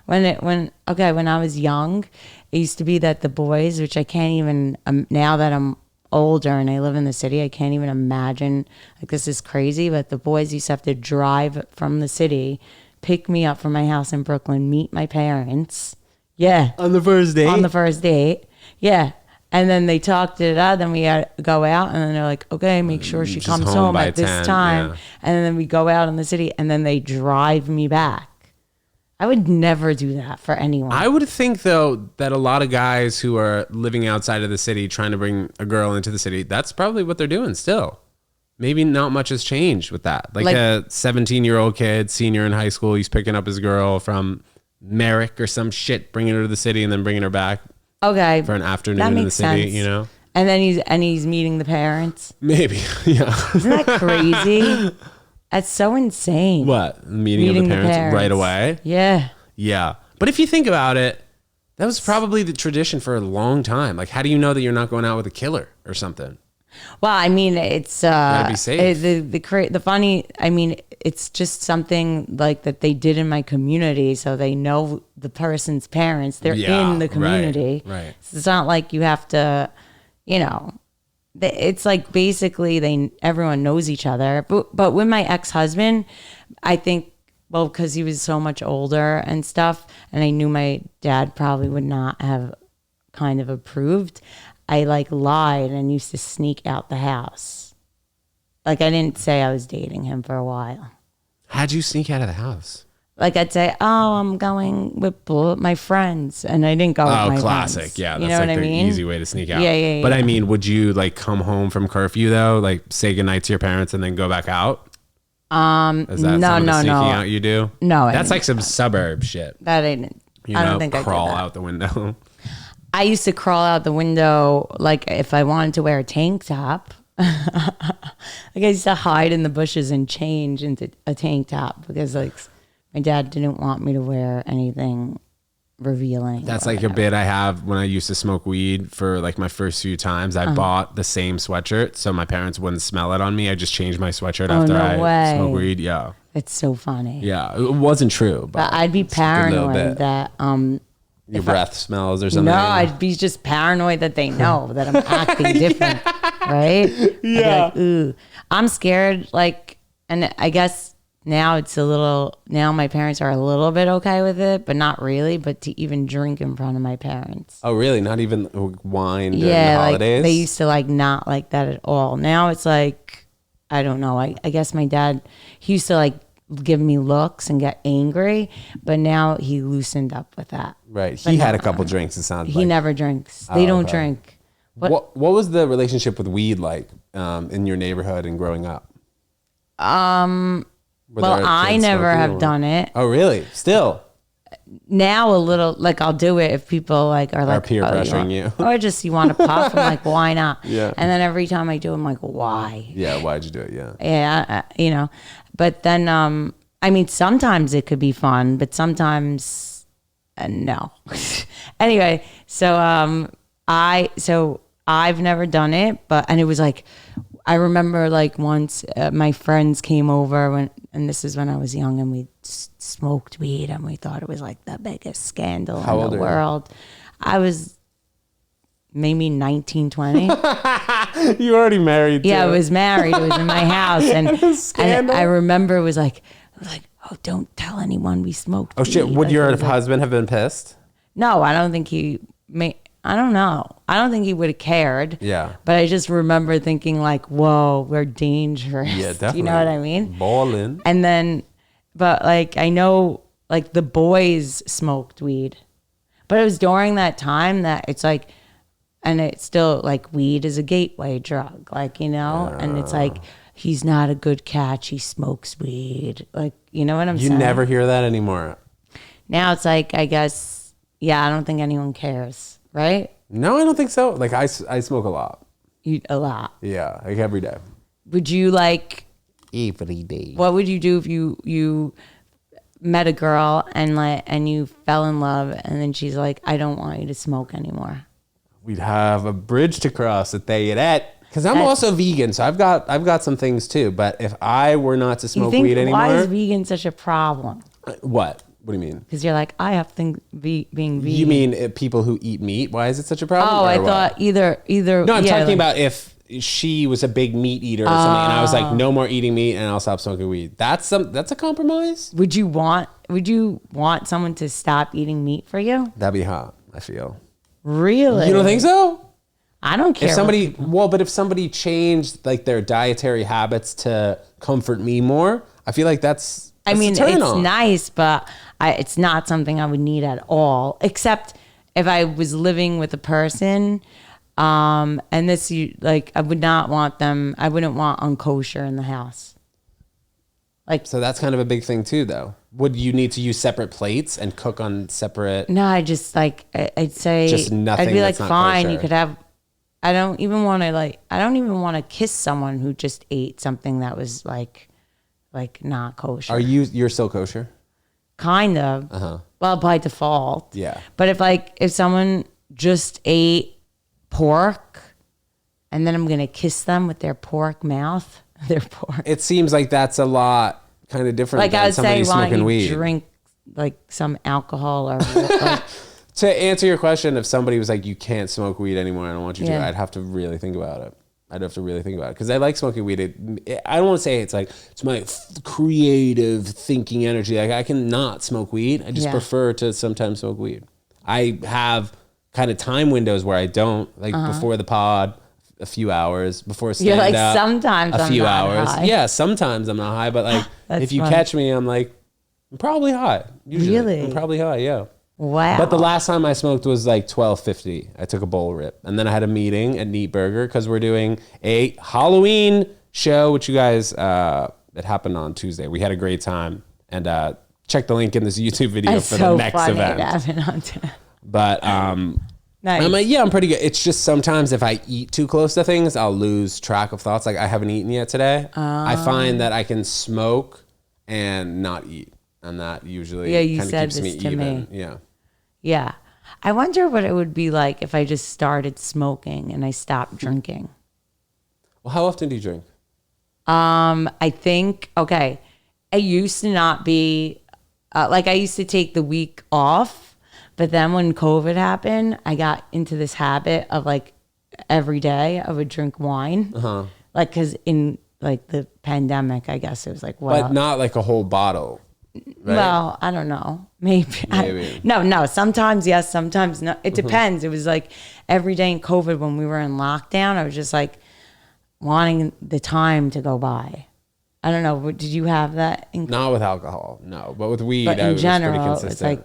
when I was young, it used to be that the boys, which I can't even now that I'm older and I live in the city, I can't even imagine, like, this is crazy, but the boys used to have to drive from the city, pick me up from my house in Brooklyn, meet my parents. Yeah. On the first date. Yeah. And then they talked it out, then we had to go out, and then they're like, okay, make sure she comes home at this time. Yeah. And then we go out in the city, and then they drive me back. I would never do that for anyone. I would think, though, that a lot of guys who are living outside of the city trying to bring a girl into the city, that's probably what they're doing still. Maybe not much has changed with that. Like a 17-year-old kid, senior in high school, he's picking up his girl from Merrick or some shit, bringing her to the city and then bringing her back for an afternoon in the city, sense. And then he's meeting the parents. Maybe, yeah. Isn't that crazy? That's so insane. What? Meeting the parents right away? Yeah. Yeah. But if you think about it, that was probably the tradition for a long time. Like, how do you know that you're not going out with a killer or something? Well, I mean, it's gotta be safe. The funny. I mean, it's just something like that they did in my community, so they know the person's parents. They're in the community, right? So it's not like you have to, It's like basically everyone knows each other. But with my ex-husband, I think, because he was so much older and stuff, and I knew my dad probably would not have kind of approved, I like lied and used to sneak out the house. Like, I didn't say I was dating him for a while. How'd you sneak out of the house? Like, I'd say, I'm going with my friends, and I didn't go with my classic. friends. Yeah, that's you know like what the I mean? easy way to sneak out. Yeah. But I mean, would you like come home from curfew though? Like, say goodnight to your parents and then go back out? Is that some of the sneaking out you do? No, that's like some suburb shit. That ain't. I don't think crawl I did that. out the window. I used to crawl out the window, like if I wanted to wear a tank top. Like, I used to hide in the bushes and change into a tank top because, like, my dad didn't want me to wear anything revealing. That's like a bit I have when I used to smoke weed for like my first few times. I bought the same sweatshirt so my parents wouldn't smell it on me. I just changed my sweatshirt after I smoked weed. Yeah. It's so funny. Yeah. It wasn't true. But I'd be paranoid that your breath smells or something. No, I'd be just paranoid that they know that I'm acting different. Right? Yeah. Like, ooh. I'm scared, like, and I guess now my parents are a little bit okay with it, but not really. But to even drink in front of my parents. Oh, really? Not even wine during the holidays? Like they used to like not like that at all. Now it's like, I don't know. I guess my dad, he used to like give me looks and get angry, but now he loosened up with that. Right. He had a couple drinks, it sounds like. He never drinks. They don't drink. What was the relationship with weed like in your neighborhood and growing up? Well, I never have done it. Oh, really? Still? Now a little, like I'll do it if people like are like peer pressuring you. Or just you want to puff. I'm like, why not? Yeah. And then every time I do, I'm like, why? Yeah, why'd you do it? Yeah. Yeah, you know. But then, I mean, sometimes it could be fun, but sometimes no. Anyway, so I've never done it, and it was like, I remember like once my friends came over and this is when I was young, and we smoked weed and we thought it was like the biggest scandal in the world. I was maybe 19, 20. You were already married too. Yeah, I was married. It was in my house. And I remember it was like, oh, don't tell anyone we smoked weed. Oh shit, would your husband have been pissed? No, I don't think he I don't know. I don't think he would have cared. Yeah. But I just remember thinking like, whoa, we're dangerous. Yeah, definitely. You know what I mean? Ballin'. And then, but like, I know like the boys smoked weed, but it was during that time that it's like, and it's still like weed is a gateway drug, like, you know, and it's like, he's not a good catch. He smokes weed. Like, you know what I'm saying? You never hear that anymore. Now it's like, I guess, yeah, I don't think anyone cares. Right? No, I don't think so. Like I smoke a lot. A lot. Yeah, like every day. Would you like every day? What would you do if you met a girl and you fell in love and then she's like, I don't want you to smoke anymore? We'd have a bridge to cross at that. Because I'm also vegan, so I've got some things too. But if I were not to smoke weed anymore, why is vegan such a problem? What? What do you mean? Because you're like, I have things being vegan. You mean people who eat meat? Why is it such a problem? Oh, I thought either. No, I'm talking about if she was a big meat eater or something, and I was like, no more eating meat, and I'll stop smoking weed. That's a compromise. Would you want someone to stop eating meat for you? That'd be hot. I feel. Really? You don't think so? I don't care. If somebody changed like their dietary habits to comfort me more, I feel like that's I mean, it's nice, but it's not something I would need at all, except if I was living with a person, and I would not want them, I wouldn't want unkosher in the house. So that's kind of a big thing too, though. Would you need to use separate plates and cook on separate? No, I'd say, just nothing. I'd be like, fine, kosher. You could have, I don't even want to kiss someone who just ate something that was like not kosher. You're still kosher? Kind of. Uh-huh. Well, by default. Yeah. But if someone just ate pork and then I'm going to kiss them with their pork mouth, their pork. It seems like that's a lot kind of different than I would somebody say, why smoking don't you weed. drink like some alcohol or like, To answer your question, if somebody was like, you can't smoke weed anymore, I don't want you to, Yeah. I'd have to really think about it. Because I like smoking weed. I don't want to say it's my creative thinking energy. Like I can not smoke weed. I just prefer to sometimes smoke weed. I have kind of time windows where I don't, like before the pod, a few hours, before stand you're like, up, sometimes a few I'm not hours. high. Yeah, sometimes I'm not high, but like if you catch me, I'm like, I'm probably high. Usually. Really? I'm probably high, yeah. Wow. But the last time I smoked was like 12:50. I took a bowl rip. And then I had a meeting at Neat Burger because we're doing a Halloween show, which you guys, it happened on Tuesday. We had a great time. And check the link in this YouTube video for the next event. But nice. I'm like, yeah, I'm pretty good. It's just sometimes if I eat too close to things, I'll lose track of thoughts. Like I haven't eaten yet today. I find that I can smoke and not eat. And that usually kind of keeps me even. Yeah. Yeah. I wonder what it would be like if I just started smoking and I stopped drinking. Well, how often do you drink? I think, I used to not be, I used to take the week off, but then when COVID happened, I got into this habit of like every day I would drink wine. Like, cause in like the pandemic, I guess it was like, But not like a whole bottle. Right? Well, I don't know. Maybe. No. Sometimes yes, sometimes no. It depends. It was like every day in COVID when we were in lockdown, I was just like wanting the time to go by. I don't know. Did you have that? Not with alcohol, no. But with weed, but I was general, pretty consistent.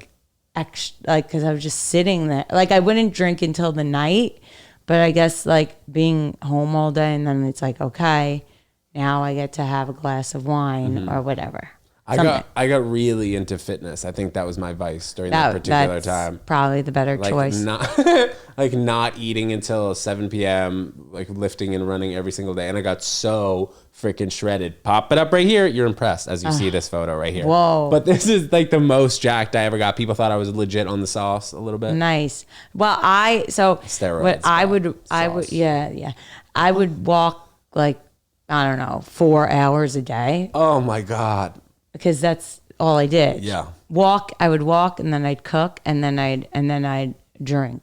it's like because I was just sitting there. Like I wouldn't drink until the night, but I guess like being home all day and then it's like, okay, now I get to have a glass of wine or whatever. I got really into fitness. I think that was my vice during that particular time. Probably the better choice. Like not eating until 7 p.m., like lifting and running every single day. And I got so freaking shredded. Pop it up right here. You're impressed as you see this photo right here. Whoa. But this is like the most jacked I ever got. People thought I was legit on the sauce a little bit. Nice. Well, Steroids. I would walk like, I don't know, 4 hours a day. Oh my God. Because that's all I did. Yeah. I would walk and then I'd cook and then I'd drink.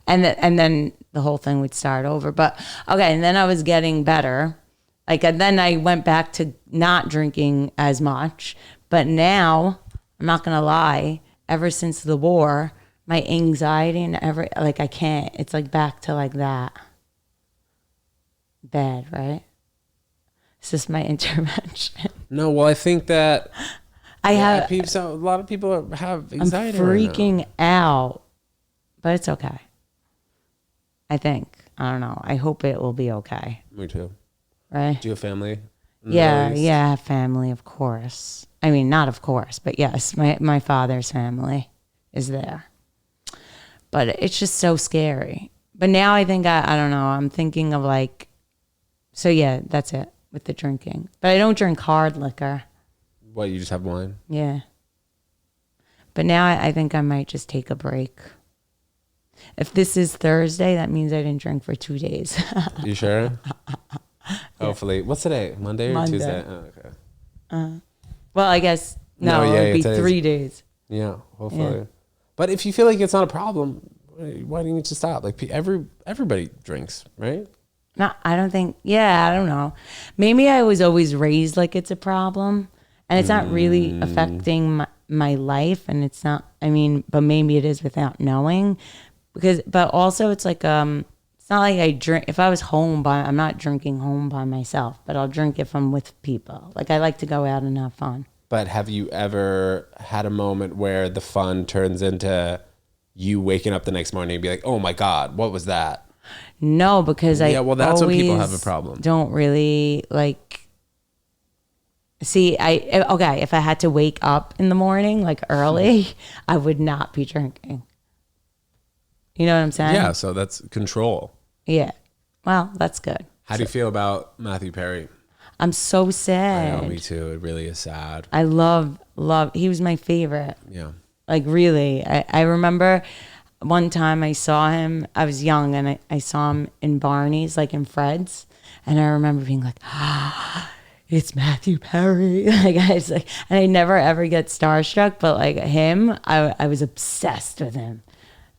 And then the whole thing would start over. But okay, and then I was getting better. Like and then I went back to not drinking as much. But now, I'm not gonna lie, ever since the war, my anxiety and I can't. It's like back to like that. Bad, right? Is this my intervention? No, well, I think that a lot of people have anxiety. I'm freaking out, but it's okay. I think. I don't know. I hope it will be okay. Me too. Right? Do you have family? Yeah, I have family, of course. I mean, not of course, but yes, my father's family is there. But it's just so scary. But now I think, I don't know, I'm thinking of like, so yeah, that's it. With the drinking. But I don't drink hard liquor. What, you just have wine? Yeah. But now I think I might just take a break. If this is Thursday, that means I didn't drink for 2 days. You sure? Hopefully. What's today? Monday or Tuesday? Oh, okay. Well, I guess, it'd be 3 days. Yeah, hopefully. Yeah. But if you feel like it's not a problem, why do you need to stop? Like everybody drinks, right? No, I don't think, I don't know. Maybe I was always raised like it's a problem and it's not really affecting my life and it's not, but maybe it is without knowing but also it's like, it's not like I drink, if I was I'm not drinking home by myself, but I'll drink if I'm with people. Like I like to go out and have fun. But have you ever had a moment where the fun turns into you waking up the next morning and be like, oh my God, what was that? No, because that's when people have a problem. Don't really like see. If I had to wake up in the morning like early, I would not be drinking. You know what I'm saying? Yeah. So that's control. Yeah. Well, that's good. How do you feel about Matthew Perry? I'm so sad. I know, me too. It really is sad. I love. He was my favorite. Yeah. Like really, I remember. One time I saw him, I was young, and I saw him in Barney's, like in Fred's, and I remember being like, it's Matthew Perry. Like and I never ever get starstruck, but like him, I was obsessed with him.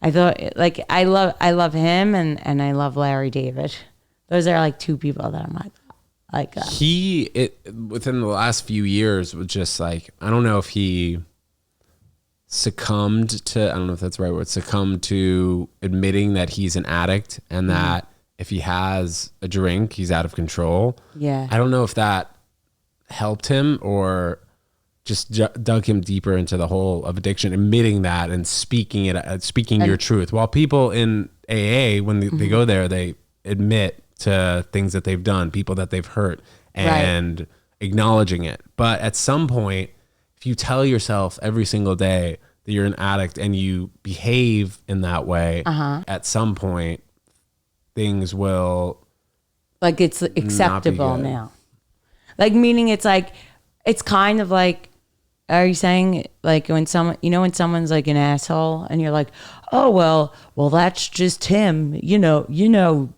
I thought like I love him and I love Larry David. Those are like two people that I'm like within the last few years was just like, I don't know if he succumbed to, I don't know if that's the right word, succumbed to admitting that he's an addict and that if he has a drink, he's out of control. Yeah. I don't know if that helped him or just dug him deeper into the hole of addiction, admitting that and speaking your truth. While people in AA, when they go there, they admit to things that they've done, people that they've hurt and acknowledging it. But at some point, if you tell yourself every single day that you're an addict and you behave in that way, at some point, things will like it's acceptable now. Like meaning it's like it's kind of like, are you saying like when someone's like an asshole and you're like, oh well that's just him, you know.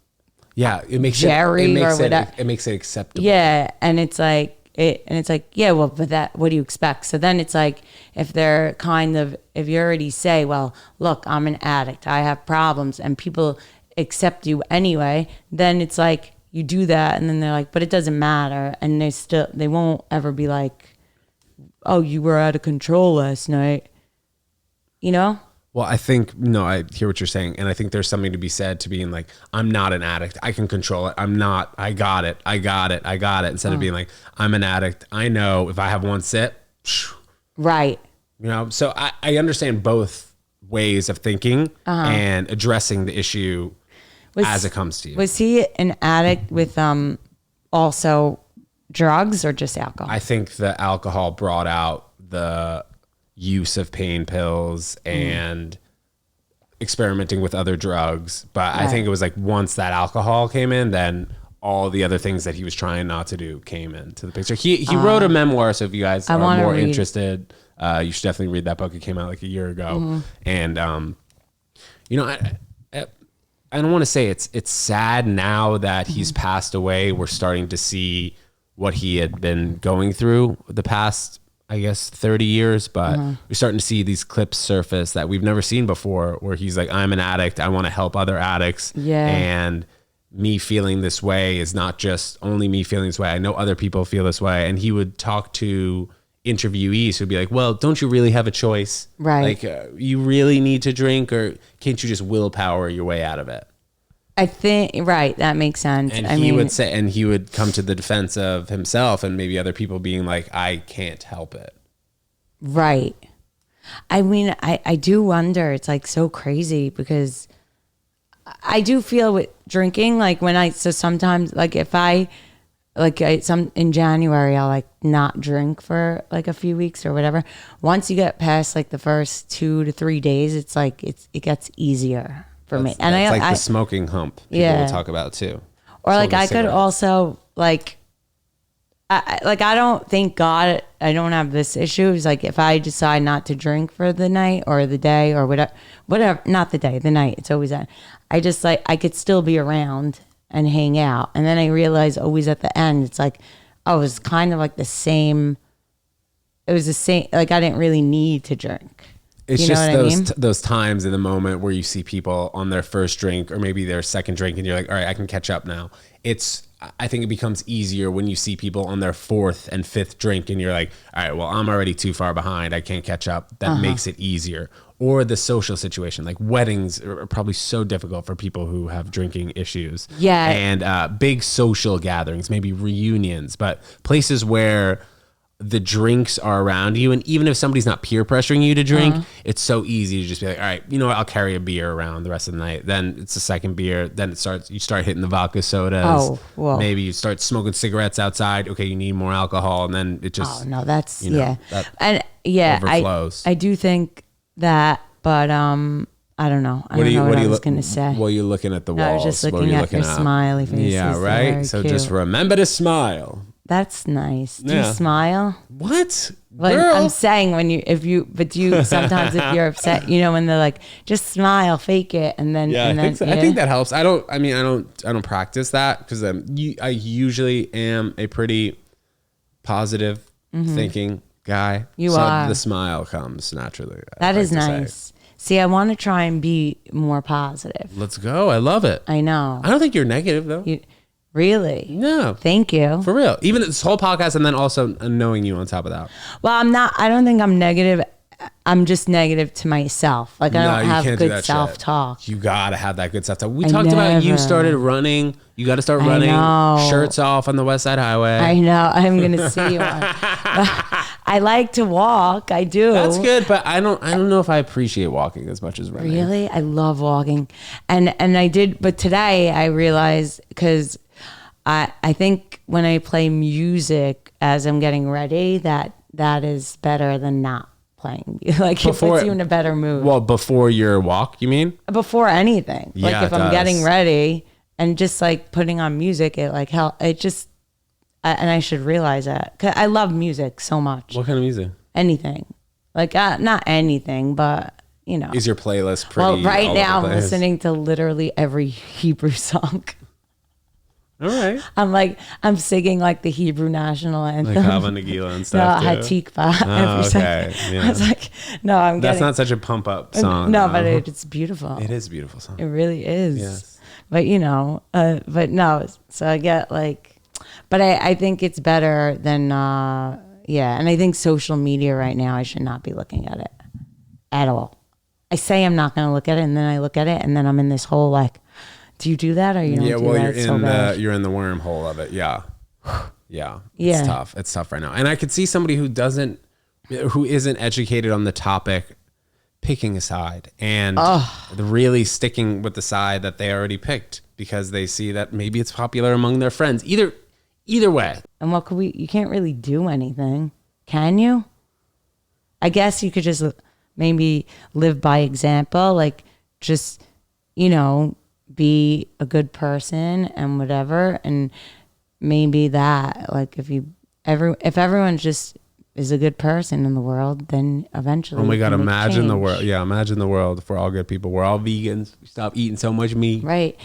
Yeah, it makes Jerry it makes it acceptable. Yeah, and it's like. Yeah, well, but what do you expect? So then it's like, if you already say, well, look, I'm an addict, I have problems, and people accept you anyway, then it's like, you do that, and then they're like, but it doesn't matter, and they won't ever be like, oh, you were out of control last night, you know? Well, I hear what you're saying. And I think there's something to be said to being like, I'm not an addict. I can control it. I'm not, I got it. Instead of being like, I'm an addict. I know if I have one sip. Right. You know, so I understand both ways of thinking and addressing the issue as it comes to you. Was he an addict with also drugs or just alcohol? I think the alcohol brought out the use of pain pills and experimenting with other drugs. But I think it was like once that alcohol came in, then all the other things that he was trying not to do came into the picture. He wrote a memoir, so if you guys are more interested, you should definitely read that book. It came out like a year ago. And, you know, I don't want to say it's sad now that he's passed away. We're starting to see what he had been going through the past, I guess, 30 years, but we're starting to see these clips surface that we've never seen before, where he's like, I'm an addict. I want to help other addicts. Yeah. And me feeling this way is not just only me feeling this way. I know other people feel this way. And he would talk to interviewees who'd be like, well, don't you really have a choice? Right. Like, you really need to drink, or can't you just willpower your way out of it? I think, right, that makes sense. And he would come to the defense of himself and maybe other people being like, I can't help it. Right. I mean, I do wonder, it's like so crazy because I do feel with drinking, like so sometimes, like if in January, I'll like not drink for like a few weeks or whatever. Once you get past like the first 2 to 3 days, it's like, it gets easier for me. And that's like the smoking hump people will talk about too. Or like I could also like, I don't thank God I don't have this issue. It's like if I decide not to drink for the night or the day or whatever, not the day, the night, it's always that. I just like, I could still be around and hang out. And then I realize always at the end, it's like, oh, it was kind of like the same. It was the same, like I didn't really need to drink. It's just those times in the moment where you see people on their first drink or maybe their second drink and you're like, all right, I can catch up now. I think it becomes easier when you see people on their fourth and fifth drink and you're like, all right, well, I'm already too far behind. I can't catch up. That makes it easier. Or the social situation, like weddings are probably so difficult for people who have drinking issues. Yeah. And big social gatherings, maybe reunions, but places where the drinks are around you. And even if somebody's not peer pressuring you to drink, it's so easy to just be like, all right, you know what? I'll carry a beer around the rest of the night. Then it's the second beer. Then you start hitting the vodka sodas. Oh, whoa. Maybe you start smoking cigarettes outside. Okay, you need more alcohol. And then it just, oh no, that's, that overflows. I do think that, but, I don't know. I don't know what I was going to say. Well, you're looking at the walls. I was just looking at your smiley faces. Yeah, right? So cute. just remember to smile. That's nice. Do you smile? What? Like, girl? I'm saying do you sometimes if you're upset, you know, when they're like, just smile, fake it, and then I think so. I think that helps. I don't practice that because I usually am a pretty positive thinking guy. You are. So the smile comes naturally. That is nice. See, I want to try and be more positive. Let's go. I love it. I know. I don't think you're negative though. Really? No. Thank you. For real. Even this whole podcast and then also knowing you on top of that. Well, I don't think I'm negative. I'm just negative to myself. Like I don't have good self-talk. You got to have that good self-talk. We talked about you started running. You got to start running. Shirts off on the West Side Highway. I know. I'm going to see you on. I like to walk. I do. That's good, but I don't know if I appreciate walking as much as running. Really? I love walking. And I did, but today I realized because I think when I play music as I'm getting ready, that is better than not playing. Like it puts you in a better mood. Well, before your walk, you mean? Before anything. Yeah, like if I'm getting ready and just like putting on music, it like it just, and I should realize that. 'Cause I love music so much. What kind of music? Anything. Like not anything, but you know. Is your playlist pretty? Well, right now I'm listening to literally every Hebrew song. All right. I'm singing like the Hebrew national anthem. Like Hava Nagila and stuff. No, Hatikva. Oh, okay. Yeah. I was like, no, That's not such a pump up song. No, but it's beautiful. It is a beautiful song. It really is. Yes. but but no. So I get like, but I think it's better than, yeah. And I think social media right now, I should not be looking at it at all. I say I'm not going to look at it, and then I look at it, and then I'm in this whole like, do you do that or you don't? Yeah, well, you're in the wormhole of it. Yeah, yeah. It's tough. It's tough right now, and I could see somebody who isn't educated on the topic picking a side and really sticking with the side that they already picked because they see that maybe it's popular among their friends. Either way. And what could you can't really do anything, can you? I guess you could just maybe live by example, like just, be a good person and whatever. And maybe that, like if everyone just is a good person in the world, then eventually. Oh my God, imagine the world. Yeah, imagine the world if we're all good people. We're all vegans. We stop eating so much meat. Right.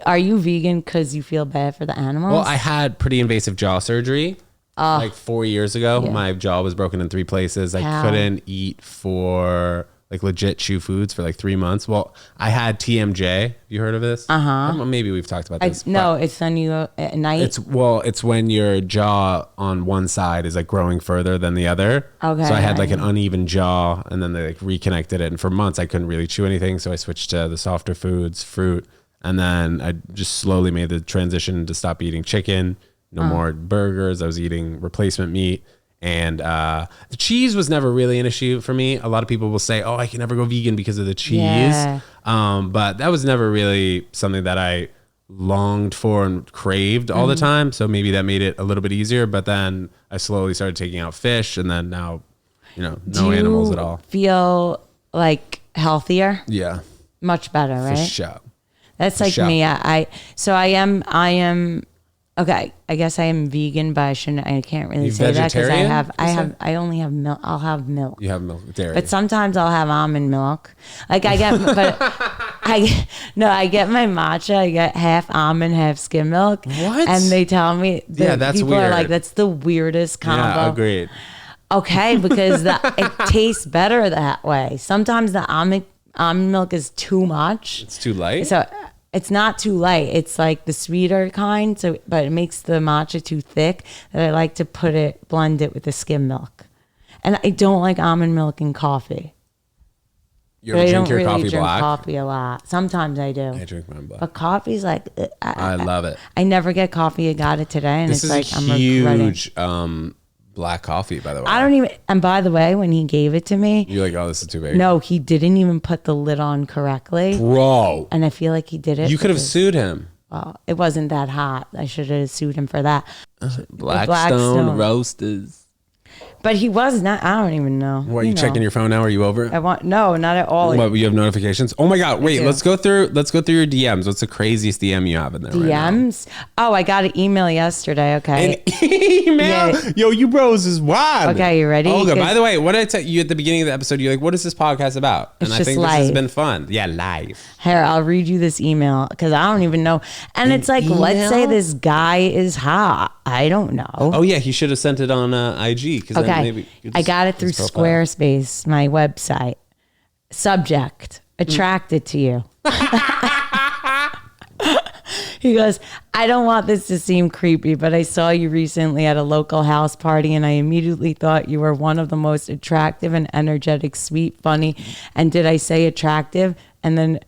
Are you vegan because you feel bad for the animals? Well, I had pretty invasive jaw surgery. Like 4 yeyears ago. Yeah. My jaw was broken in 3 places. I couldn't eat for like legit chew foods for like 3 months. Well, I had TMJ. You heard of this? Maybe we've talked about this. No, it's on you at night. It's when your jaw on one side is like growing further than the other. Okay. So I had like an uneven jaw, and then they like reconnected it. And for months I couldn't really chew anything. So I switched to the softer foods, fruit. And then I just slowly made the transition to stop eating chicken. No more burgers. I was eating replacement meat. And the cheese was never really an issue for me. A lot of people will say, oh, I can never go vegan because of the cheese. Yeah. But that was never really something that I longed for and craved all the time. So maybe that made it a little bit easier. But then I slowly started taking out fish. And then now, no animals at all. Feel like healthier? Yeah. Much better, right? For sure. That's like me. I am. Okay, I guess I am vegan, but I can't really say that because I only have milk. I'll have milk. You have milk, dairy. But sometimes I'll have almond milk. Like I get my matcha. I get half almond, half skim milk. What? And they tell me, that's people weird. are like, that's the weirdest combo. Yeah, agreed. Okay, because it tastes better that way. Sometimes the almond milk is too much. It's too light? So it's not too light. It's like the sweeter kind, but it makes the matcha too thick that I like to blend it with the skim milk. And I don't like almond milk in coffee. You ever drink your coffee black? I don't really drink coffee a lot. Sometimes I do. I drink mine black. But coffee's like... I love it. I never get coffee. I got it today, and this it's like I'm huge black coffee, by the way. I don't even... And by the way, when he gave it to me... You're like, oh, this is too big. No, he didn't even put the lid on correctly. Bro. And I feel like he did it. You could have sued him. Well, it wasn't that hot. I should have sued him for that. Blackstone Roasters. But he was not. I don't even know. What, you checking your phone now? Are you over it? No, not at all. What, you have notifications? Oh my God! Wait, let's go through your DMs. What's the craziest DM you have in there? DMs? Right now? Oh, I got an email yesterday. Okay. An email? Yeah. Yo, you bros is wild. Okay, you ready? Olga, by the way, what did I tell you at the beginning of the episode? You're like, what is this podcast about? And I think life. This has been fun. Yeah, live. Here, I'll read you this email because I don't even know. And it's like, let's say this guy is hot. I don't know. Oh yeah, he should have sent it on IG. Okay, then maybe I got it through Squarespace, my website. Subject: attracted to you. He goes, I don't want this to seem creepy, but I saw you recently at a local house party and I immediately thought you were one of the most attractive and energetic, sweet, funny. And did I say attractive? And then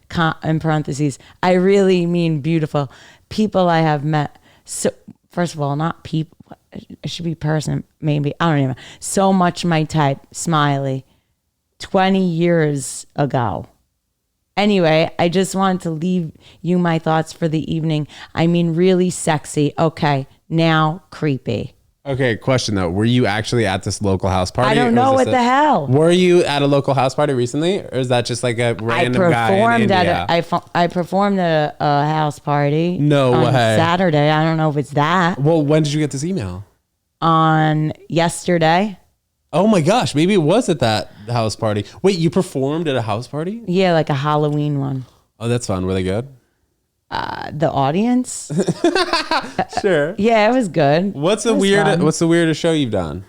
in parentheses, I really mean beautiful people I have met. So first of all, not people. It should be person, maybe. I don't even know. So much my type. Smiley. 20 years ago. Anyway, I just wanted to leave you my thoughts for the evening. I mean, really sexy. Okay, now creepy. Okay, question though. Were you actually at this local house party? I don't know what the hell. Were you at a local house party recently? Or is that just like a random guy in India? I performed at a house party. No on way. Saturday. I don't know if it's that. Well, when did you get this email? On yesterday. Oh my gosh, maybe it was at that house party. Wait, you performed at a house party? Yeah, like a Halloween one. Oh, that's fun. Were they good? The audience? Sure. Yeah, it was good. What's the weirdest show you've done?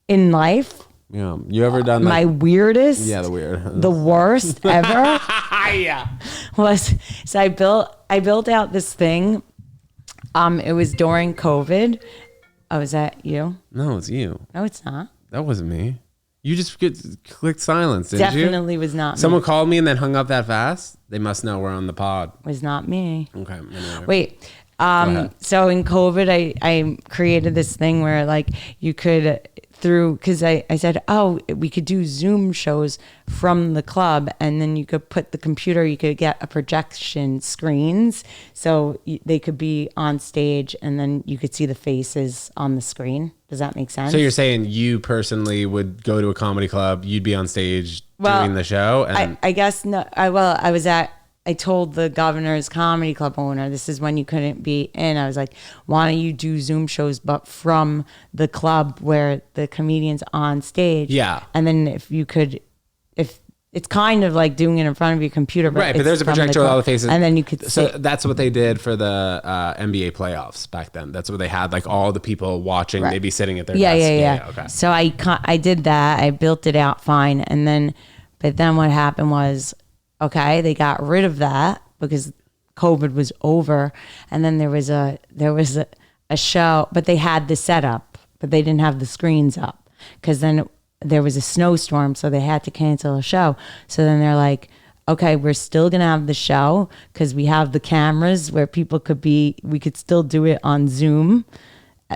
In life? Yeah. You ever done my weirdest? Yeah, the weird. The worst ever? So I built out this thing. It was during COVID. Oh, is that you? No, it's you. No, it's not. That wasn't me. You just clicked silence, didn't you? Definitely was not me. Someone called me and then hung up that fast? They must know we're on the pod. Was not me. Okay. Anyway. Wait. So in COVID, I created this thing where like you could because I said, oh, we could do Zoom shows from the club, and then you could put the computer, you could get a projection screens so they could be on stage, and then you could see the faces on the screen. Does that make sense? So you're saying you personally would go to a comedy club, you'd be on stage doing the show? And I guess no. I told the Governor's Comedy Club owner, this is when you couldn't be in. I was like, why don't you do Zoom shows, but from the club where the comedian's on stage? Yeah. And then if it's kind of like doing it in front of your computer, but right, but there's a projector with all the faces. And then you could So that's what they did for the NBA playoffs back then. That's what they had, like all the people watching, they'd be sitting at their desk. Yeah. Okay. So I did that. I built it out fine. But then what happened was, okay, they got rid of that because COVID was over, and then there was a show, but they had the setup, but they didn't have the screens up because then there was a snowstorm, so they had to cancel a show. So then they're like, okay, we're still gonna have the show because we have the cameras where people we could still do it on Zoom,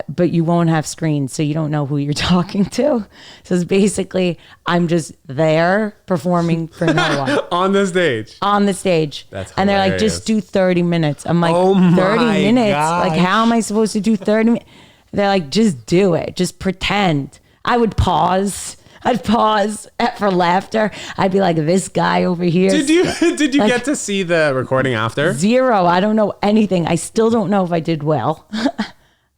but you won't have screens, so you don't know who you're talking to. So it's basically, I'm just there performing for no one. On the stage. That's hilarious. And they're like, just do 30 minutes. I'm like, oh 30 minutes? gosh. Like, how am I supposed to do 30 minutes? They're like, just do it. Just pretend. I'd pause for laughter. I'd be like, this guy over here. Did you like, get to see the recording after? Zero. I don't know anything. I still don't know if I did well.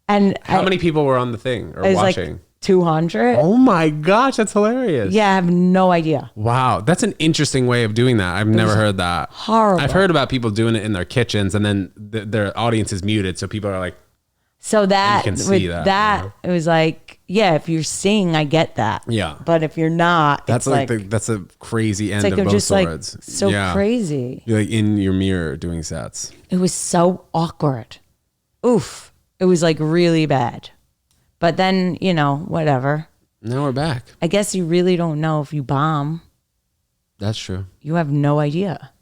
And how many people were on the thing or watching? Like 200. Oh my gosh, that's hilarious. Yeah, I have no idea. Wow, that's an interesting way of doing that. I've never heard that. Horrible. I've heard about people doing it in their kitchens and then their audience is muted, so people are like, so that you can see that. It was like, yeah, if you're singing, I get that. Yeah. But if you're not, that's that's a crazy end like of both just swords. Like so crazy. You're like in your mirror doing sets. It was so awkward. Oof. It was like really bad. But then, whatever. Now we're back. I guess you really don't know if you bomb. That's true. You have no idea.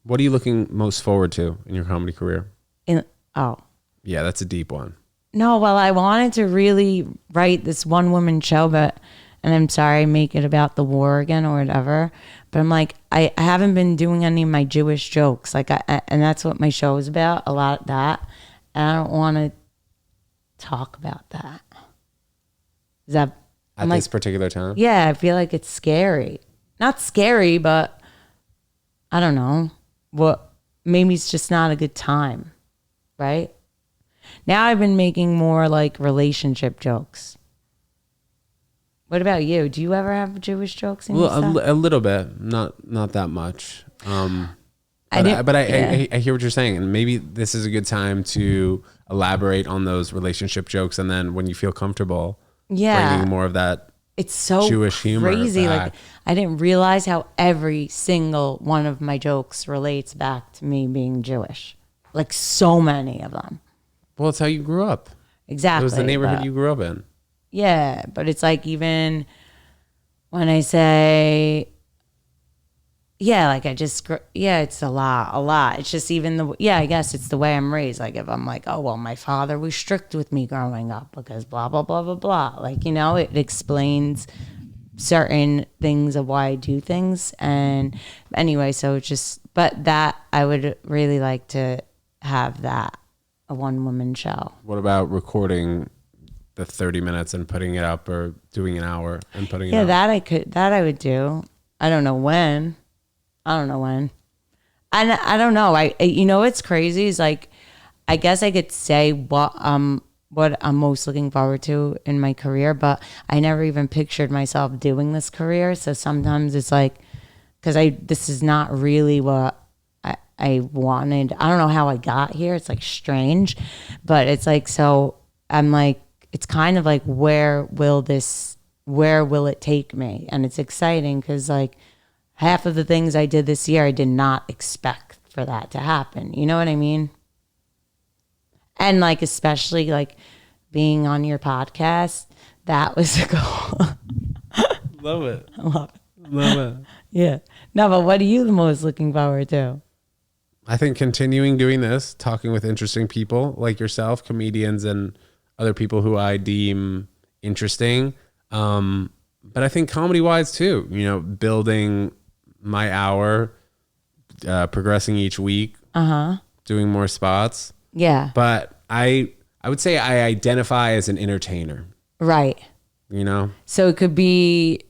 What are you looking most forward to in your comedy career? Yeah, that's a deep one. No, well, I wanted to really write this one woman show, and I'm sorry, make it about the war again or whatever. But I'm like, I haven't been doing any of my Jewish jokes. Like, and that's what my show is about, a lot of that. And I don't want to talk about that. Is that at this particular time? Yeah, I feel like it's scary. Not scary, but I don't know. Maybe it's just not a good time, right? Now I've been making more like relationship jokes. What about you? Do you ever have Jewish jokes in your stuff? A little bit, not that much. I hear what you're saying, and maybe this is a good time to elaborate on those relationship jokes, and then when you feel comfortable, bringing more of that. It's so Jewish humor crazy. back. Like, I didn't realize how every single one of my jokes relates back to me being Jewish. Like so many of them. Well, it's how you grew up. Exactly. It was the neighborhood you grew up in. Yeah, but it's like even when I say, it's a lot. It's just even I guess it's the way I'm raised. Like if I'm like, oh, well, my father was strict with me growing up because blah, blah, blah, blah, blah. Like, it explains certain things of why I do things. And anyway, so it's just, but that I would really like to have that, a one woman show. What about recording the 30 minutes and putting it up, or doing an hour and putting it up? Yeah, that I would do. I don't know when. And I don't know. What's crazy is like, I guess I could say what I'm most looking forward to in my career, but I never even pictured myself doing this career. So sometimes it's like, because this is not really what I wanted. I don't know how I got here. It's like strange, but it's like, so I'm like, it's kind of like, where will it take me? And it's exciting because like, half of the things I did this year, I did not expect for that to happen. You know what I mean? And like, especially like being on your podcast, that was a goal. Love it. I love it. Love it. Yeah. No, but what are you the most looking forward to? I think continuing doing this, talking with interesting people like yourself, comedians and other people who I deem interesting. But I think comedy wise too, you know, building my hour, progressing each week, doing more spots. Yeah. But I would say I identify as an entertainer. Right. You know? So it could be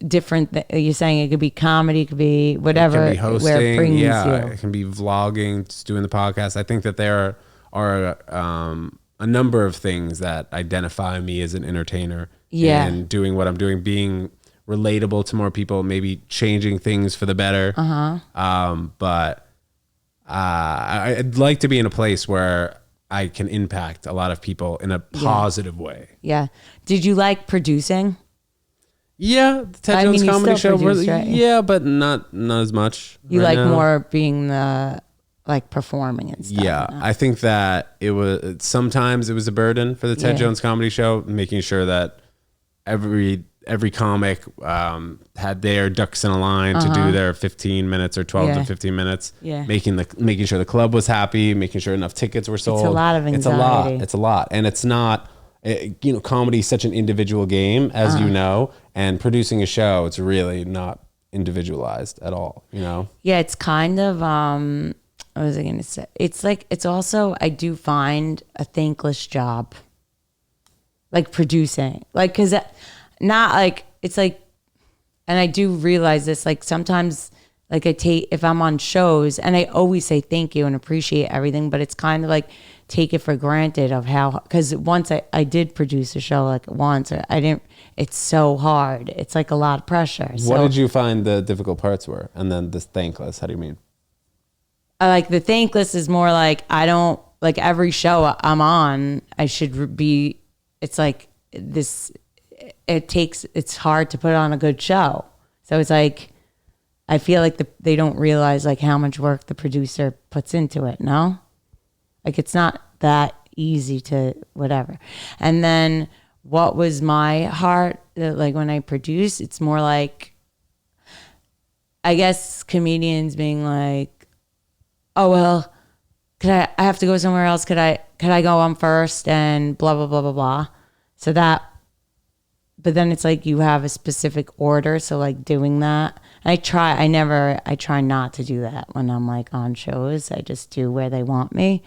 different. You're saying it could be comedy, it could be whatever. It can be hosting. Where it brings you. It can be vlogging, just doing the podcast. I think that there are a number of things that identify me as an entertainer. Yeah. And doing what I'm doing, being relatable to more people, maybe changing things for the better. But I'd like to be in a place where I can impact a lot of people in a positive way. Yeah. Did you like producing? Yeah, the Ted Jones comedy show. Produce, right? Yeah, but not as much. You right like now. more being the like performing and stuff. Yeah, I think that sometimes it was a burden for the Ted Jones comedy show, making sure that every comic had their ducks in a line to do their 15 minutes or 12 to 15 minutes. Yeah. Making sure the club was happy, making sure enough tickets were sold. It's a lot of anxiety. It's a lot. And it's not, you know, comedy is such an individual game, as you know, and producing a show, it's really not individualized at all, you know? Yeah, it's kind of, what was I going to say? It's like, it's also, I do find a thankless job, like producing, like, cause not like, it's like, and I do realize this, like sometimes like if I'm on shows and I always say thank you and appreciate everything, but it's kind of like take it for granted of how, cause once I did produce a show like once, I didn't, it's so hard. It's like a lot of pressure. What did you find the difficult parts were? And then this thankless, how do you mean? Like the thankless is more like, I don't, like every show I'm on, I should be, it's like this, it's hard to put on a good show. So it's like, I feel like they don't realize like how much work the producer puts into it, no? Like it's not that easy to whatever. And then what was my heart, like when I produce, it's more like, I guess comedians being like, oh, well, I have to go somewhere else. Could I go on first and blah, blah, blah, blah, blah. So that, but then it's like you have a specific order. So like doing that, I try not to do that when I'm like on shows. I just do where they want me.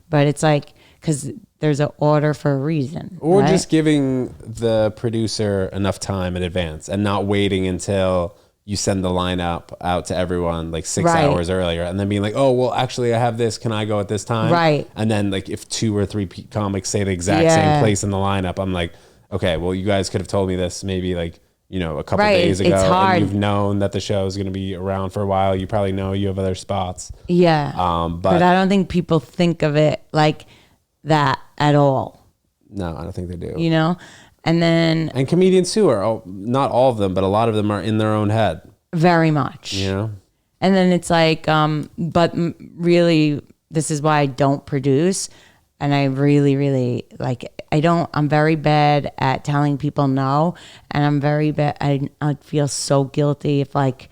But it's like, because there's an order for a reason. Or right? just giving the producer enough time in advance and not waiting until you send the lineup out to everyone like 6 hours earlier and then being like, oh, well, actually I have this. Can I go at this time? Right. And then like if 2 or 3 comics say the exact same place in the lineup, I'm like, okay, well, you guys could have told me this maybe like, you know, a couple days ago. It's hard. And you've known that the show is going to be around for a while. You probably know you have other spots. Yeah. But I don't think people think of it like that at all. No, I don't think they do. You know? And comedians too are not all of them, but a lot of them are in their own head. Very much. You know? And then it's like, but really, this is why I don't produce. And I really, really I'm very bad at telling people no. And I'm very bad. I feel so guilty if like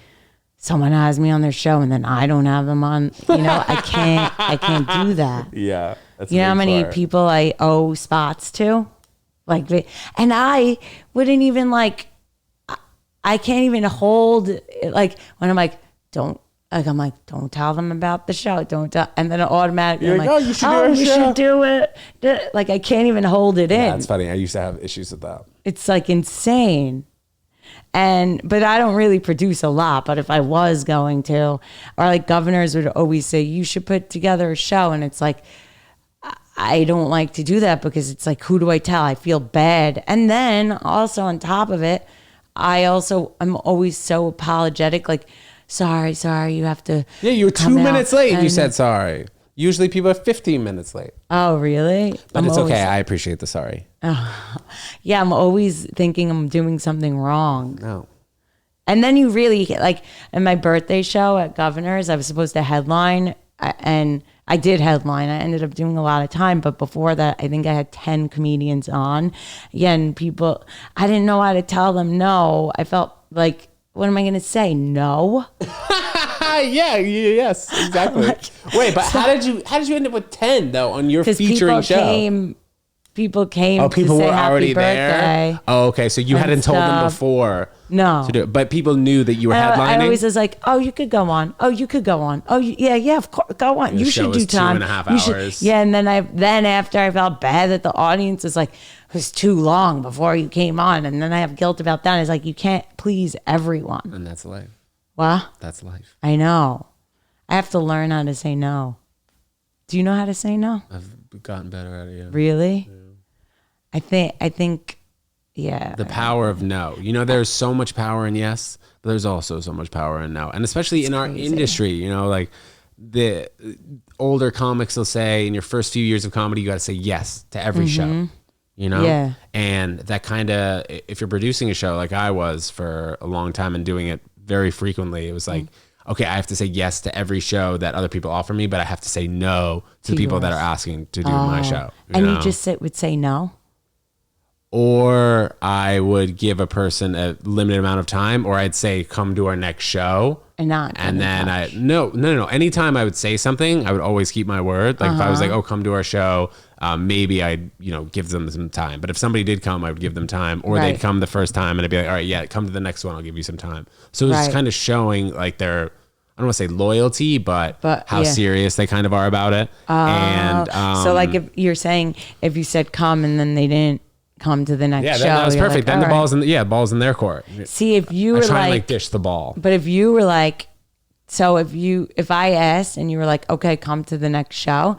someone has me on their show and then I don't have them on, you know, I can't do that. Yeah. You know how many people I owe spots to? Like, and I wouldn't even like, I can't even hold it, like when I'm like, don't tell them about the show. Don't tell, and then automatically you're I'm like, oh, you should do it. Like I can't even hold it in. Yeah, it's funny. I used to have issues with that. It's like insane. But I don't really produce a lot, but if I was going to, or like governors would always say, you should put together a show. And it's like, I don't like to do that because it's like, who do I tell? I feel bad. And then also on top of it, I'm always so apologetic. Like, sorry, you have to. Yeah, you were 2 minutes late and you said sorry. Usually people are 15 minutes late. Oh, really? But it's okay. I appreciate the sorry. Yeah, I'm always thinking I'm doing something wrong. No. And then you really like in my birthday show at Governor's, I was supposed to headline, and I did headline. I ended up doing a lot of time, but before that, I think I had 10 comedians on. Again, people, I didn't know how to tell them no. I felt like, what am I going to say? No. Yes, exactly. Wait, but how did you end up with 10 though on your featuring show? People came. Oh, people to say were already happy birthday there. Oh, okay. So you hadn't told them before. No. To do it, but people knew that you were headlining. I always was like, oh, you could go on. Oh, you could go on. Oh, yeah, of course, go on. You should do time. 2.5 hours. Yeah, and then after I felt bad that the audience was like, it was too long before you came on, and then I have guilt about that. It's like you can't please everyone. And that's life. What? That's life. I know. I have to learn how to say no. Do you know how to say no? I've gotten better at it. Yeah. Really? Yeah. I think, yeah. The power of no. You know, there's so much power in yes, but there's also so much power in no. And especially in our industry, you know, like the older comics will say in your first few years of comedy, you got to say yes to every show, you know? Yeah. And that kind of, if you're producing a show like I was for a long time and doing it very frequently, it was like, okay, I have to say yes to every show that other people offer me, but I have to say no to the people that are asking to do my show. You just would say no? Or I would give a person a limited amount of time, or I'd say, come to our next show. And then no. Anytime I would say something, I would always keep my word. Like if I was like, oh, come to our show, maybe I'd, give them some time. But if somebody did come, I would give them time, or they'd come the first time and I'd be like, all right, yeah, come to the next one. I'll give you some time. So it's kind of showing like their, I don't want to say loyalty, but how serious they kind of are about it. So like if you're saying, if you said come and then they didn't come to the next show. That was perfect. Like, then the ball's in their court. See, if you were try and dish the ball. But if you were like, so if I asked and you were like, okay, come to the next show,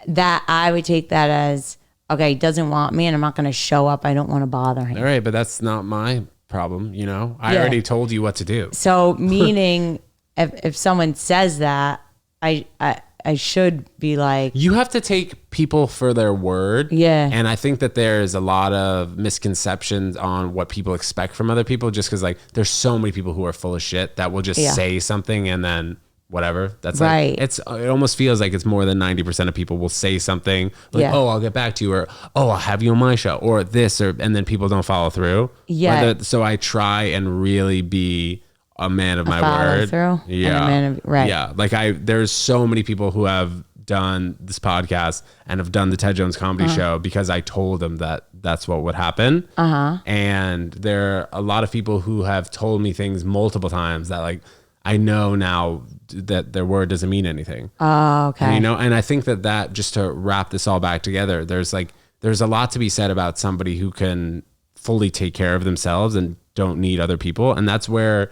that I would take that as, okay, he doesn't want me and I'm not going to show up. I don't want to bother him. All right, but that's not my problem. I already told you what to do. So meaning if someone says that, I should be like... You have to take people for their word. Yeah. And I think that there's a lot of misconceptions on what people expect from other people, just because like there's so many people who are full of shit that will just say something and then whatever. That's right. Like, it almost feels like it's more than 90% of people will say something like, oh, I'll get back to you, or oh, I'll have you on my show, or this, and then people don't follow through. Yeah. So I try and really be a man of my word. Yeah. Yeah. Like there's so many people who have done this podcast and have done the Ted Jones comedy show because I told them that that's what would happen. And there are a lot of people who have told me things multiple times that like, I know now that their word doesn't mean anything. Oh, okay. And I think that just to wrap this all back together, there's a lot to be said about somebody who can fully take care of themselves and don't need other people. And that's where,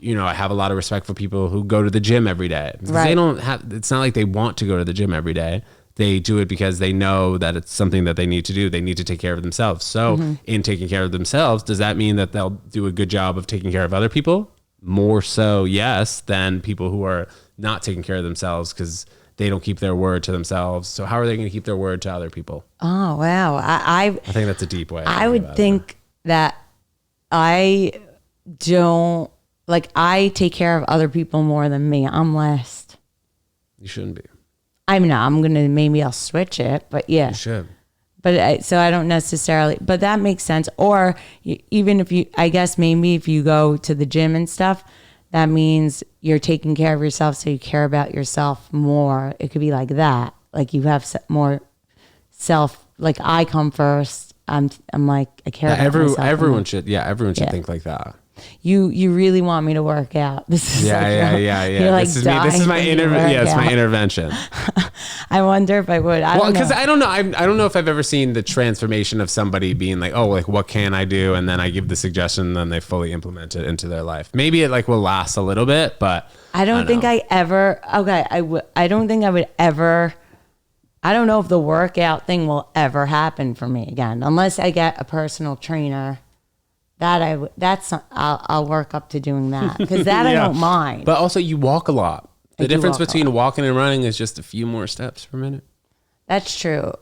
I have a lot of respect for people who go to the gym every day. They don't have, it's not like they want to go to the gym every day. They do it because they know that it's something that they need to do. They need to take care of themselves. So in taking care of themselves, does that mean that they'll do a good job of taking care of other people? More so, yes, than people who are not taking care of themselves because they don't keep their word to themselves. So how are they going to keep their word to other people? Oh, wow. I think that's a deep way. I would think that I don't, like, I take care of other people more than me. I'm last. You shouldn't be. Maybe I'll switch it, but yeah. You should. But so I don't necessarily, but that makes sense. Or even if I guess maybe if you go to the gym and stuff, that means you're taking care of yourself. So you care about yourself more. It could be like that. Like you have more self, like I come first. I'm like, I care about myself. Everyone should think like that. You really want me to work out. This is yeah. You're like this is my it's my intervention. I wonder if I would. Because I don't know. I don't know if I've ever seen the transformation of somebody being like, oh, like what can I do? And then I give the suggestion, and then they fully implement it into their life. Maybe it like will last a little bit, but I don't think I ever. Okay, I don't think I would ever. I don't know if the workout thing will ever happen for me again, unless I get a personal trainer. I'll work up to doing that because I don't mind. But also you walk a lot. The difference between walking and running is just a few more steps per minute. That's true.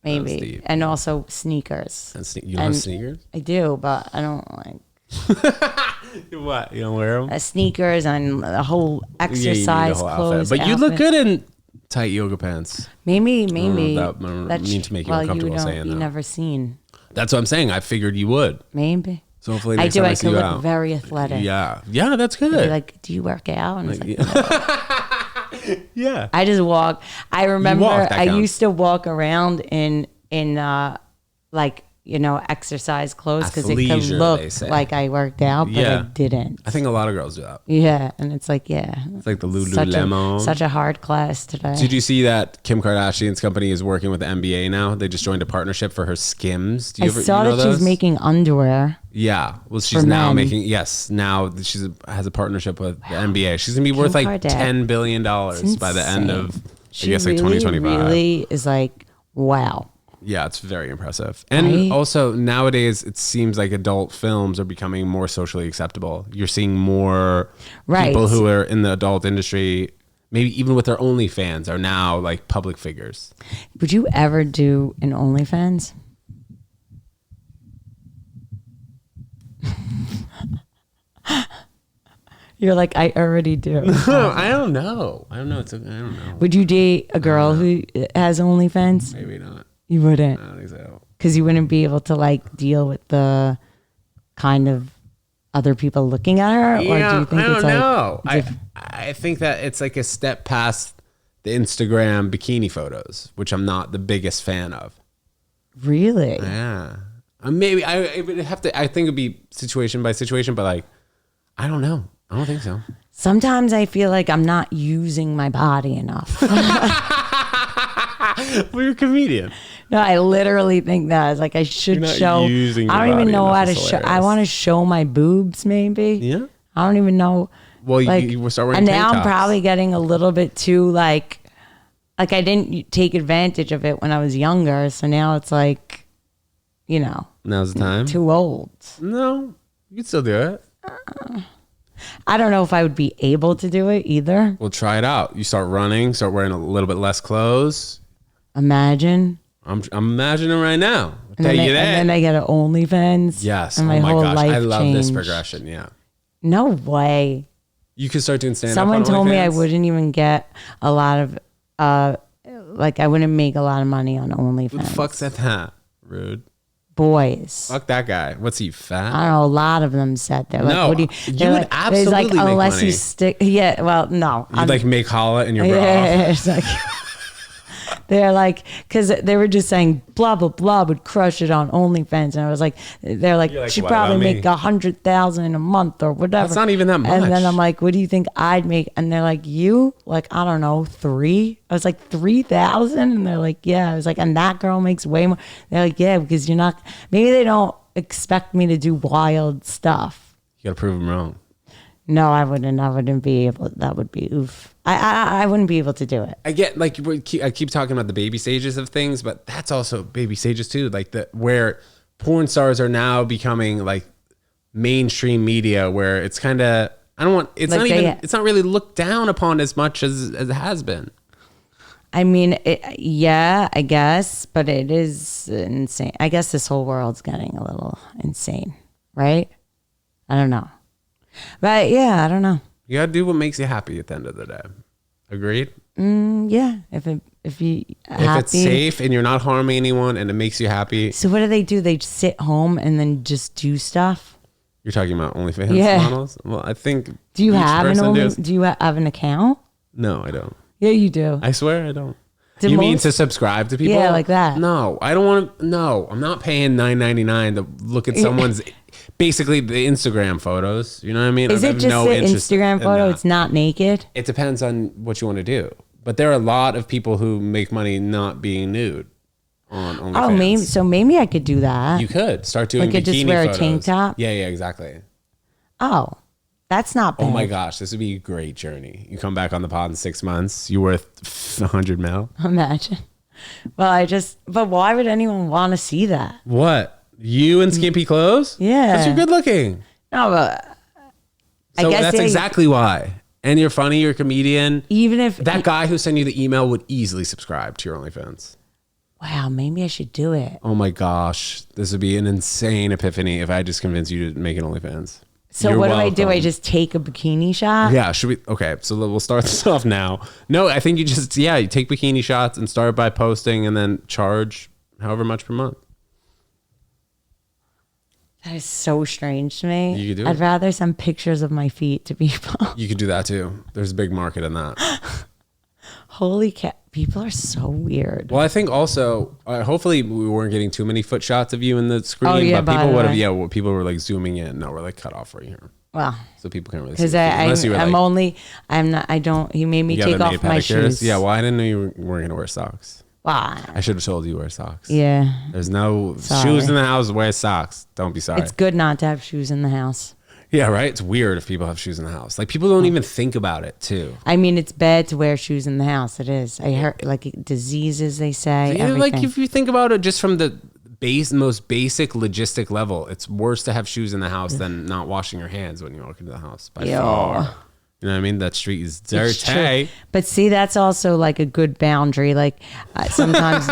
Maybe. And also sneakers. You have sneakers? I do, but I don't like. What? You don't wear them? Sneakers and a whole exercise clothes. But you look good in tight yoga pants. Maybe. I don't mean to make you uncomfortable saying that. You never seen. That's what I'm saying. I figured you would. Maybe. So hopefully next time I see you out. I look very athletic. Yeah, that's good. They'd be like, do you work out? And it's like, no. Yeah. I just walk. I remember I used to walk around in like, exercise clothes because it could look like I worked out, but I didn't. I think a lot of girls do that. Yeah, and it's like, it's like the Lululemon. Such a hard class today. Did you see that Kim Kardashian's company is working with the NBA now? They just joined a partnership for her Skims. I saw that she's making underwear. Yeah, well, she's now making. Yes, now she has a partnership with the NBA. She's gonna be worth like $10 billion by the end of I guess like 2025. Really is like wow. Yeah, it's very impressive. And also nowadays it seems like adult films are becoming more socially acceptable. You're seeing more people who are in the adult industry, maybe even with their OnlyFans, are now like public figures. Would you ever do an OnlyFans? You're like, I already do. I don't know. I don't know. Would you date a girl who has OnlyFans? Maybe not. You wouldn't? I don't think so. Because you wouldn't be able to like deal with the kind of other people looking at her? Yeah, or do you think I don't it's know. Like, I think that it's like a step past the Instagram bikini photos, which I'm not the biggest fan of. Really? Yeah. Maybe I would have to. I think it'd be situation by situation, but like, I don't know. I don't think so. Sometimes I feel like I'm not using my body enough. Well, you're a comedian. No, I literally think that. It's like I should show. I don't even know how to show. I want to show my boobs, maybe. Yeah. I don't even know. Well, like, you start wearing and tank now tops. I'm probably getting a little bit too like I didn't take advantage of it when I was younger. So now it's like, now's the time. Too old. No, you can still do it. I don't know if I would be able to do it either. Well, try it out. You start running, start wearing a little bit less clothes. Imagine. I'm imagining right now. And then I get an OnlyFans. Yes. And my whole life I love changed. this progression. Yeah. No way. You could start doing stand-up. Someone told me I wouldn't even get a lot of, I wouldn't make a lot of money on OnlyFans. Who the fuck said that? Rude. Boys. Fuck that guy. What's he, fat? I don't know. A lot of them said that. Like, no, what do you would absolutely make unless money. you stick. Yeah, well, no. You'd like make holla in your bra. Yeah, it's like... They're like, because they were just saying blah blah blah would crush it on OnlyFans, and I was like, they're like, she'd probably make 100,000 a month or whatever. That's not even that much. And then I'm like, what do you think I'd make? And they're like, you like, I don't know, 3. I was like 3,000, and they're like, yeah. I was like, and that girl makes way more. They're like, yeah, because you're not. Maybe they don't expect me to do wild stuff. You gotta prove them wrong. No, I wouldn't. I wouldn't be able. That would be oof. I wouldn't be able to do it. I get like I keep talking about the baby stages of things, but that's also baby stages too. Like where porn stars are now becoming like mainstream media, where it's kind of it's like it's not really looked down upon as much as it has been. I mean, yeah, I guess, but it is insane. I guess this whole world's getting a little insane, right? I don't know. But yeah, I don't know. You gotta do what makes you happy at the end of the day. Agreed? Yeah. If it's safe and you're not harming anyone and it makes you happy. So what do? They sit home and then just do stuff? You're talking about OnlyFans models? Well, I think. Do you have do you have an account? No, I don't. Yeah, you do. I swear I don't. You mean to subscribe to people? Yeah, like that. No, I don't want to. No, I'm not paying $9.99 to look at someone's, basically the Instagram photos. You know what I mean? Is it just the Instagram photo? It's not naked? It depends on what you want to do. But there are a lot of people who make money not being nude on OnlyFans. Maybe I could do that. You could start doing bikini could just wear photos. A tank top? Yeah, exactly. Oh, that's not bad. Oh my gosh, this would be a great journey. You come back on the pod in 6 months, you're worth 100 mil. Imagine. Well, but why would anyone want to see that? What? You in skimpy clothes? Yeah. Because you're good looking. No, but I guess that's exactly why. And you're funny, you're a comedian. Even if that guy who sent you the email would easily subscribe to your OnlyFans. Wow, maybe I should do it. Oh my gosh. This would be an insane epiphany if I just convinced you to make an OnlyFans. So You're what do I do? welcome. I just take a bikini shot? Yeah, should we? Okay, so we'll start this off now. No, I think you just, you take bikini shots and start by posting and then charge however much per month. That is so strange to me. You could do I'd it. rather send pictures of my feet to people. You could do that too. There's a big market in that. Holy cat. People are so weird. Well, I think also, hopefully we weren't getting too many foot shots of you in the screen, Oh, yeah, but by people the would have, way. people were like zooming in. No, we're like cut off right here. Well, So people can't really see. because Unless you were I'm like, only, I'm not, I don't, he made me you take got off the my pedicures. shoes. Yeah, well, I didn't know you weren't going to wear socks. Wow. I should have told you wear socks. Yeah. There's no Sorry. shoes in the house, wear socks. Don't be sorry. It's good not to have shoes in the house. Yeah, right? It's weird if people have shoes in the house. Like, people don't even think about it, too. I mean, it's bad to wear shoes in the house. It is. I heard, like, diseases, they say. Yeah, everything. like, if you think about it just from the most basic logistic level, it's worse to have shoes in the house than not washing your hands when you walk into the house. By far. You know what I mean? That street is dirty. But see, that's also like a good boundary. Like sometimes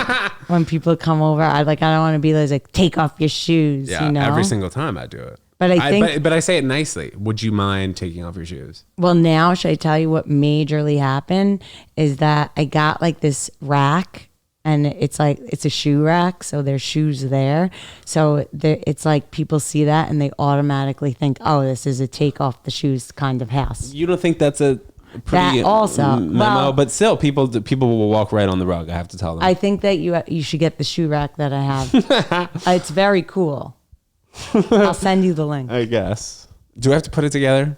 when people come over, I don't want to be like, take off your shoes. Yeah, you know? every single time I do it. But I think, but I say it nicely. Would you mind taking off your shoes? well, now should I tell you what majorly happened is that I got like this rack, and it's like it's a shoe rack, so there's shoes there. So it's like people see that and they automatically think, oh, this is a take off the shoes kind of house. You don't think that's a pretty That also. memo? Well, but still, people will walk right on the rug. I have to tell them. I think that you should get the shoe rack that I have. It's very cool. I'll send you the link. I guess. Do I have to put it together?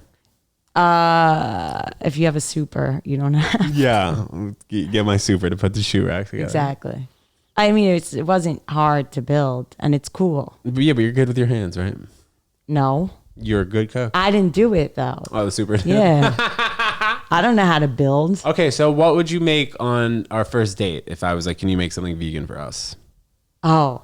If you have a super, you don't have. Yeah, get my super to put the shoe rack together. Exactly. I mean, it wasn't hard to build, and it's cool. But yeah, but you're good with your hands, right? No, You're a good cook. I didn't do it though. Oh, the super. Yeah. I don't know how to build. Okay, so what would you make on our first date if I was like, can you make something vegan for us? Oh,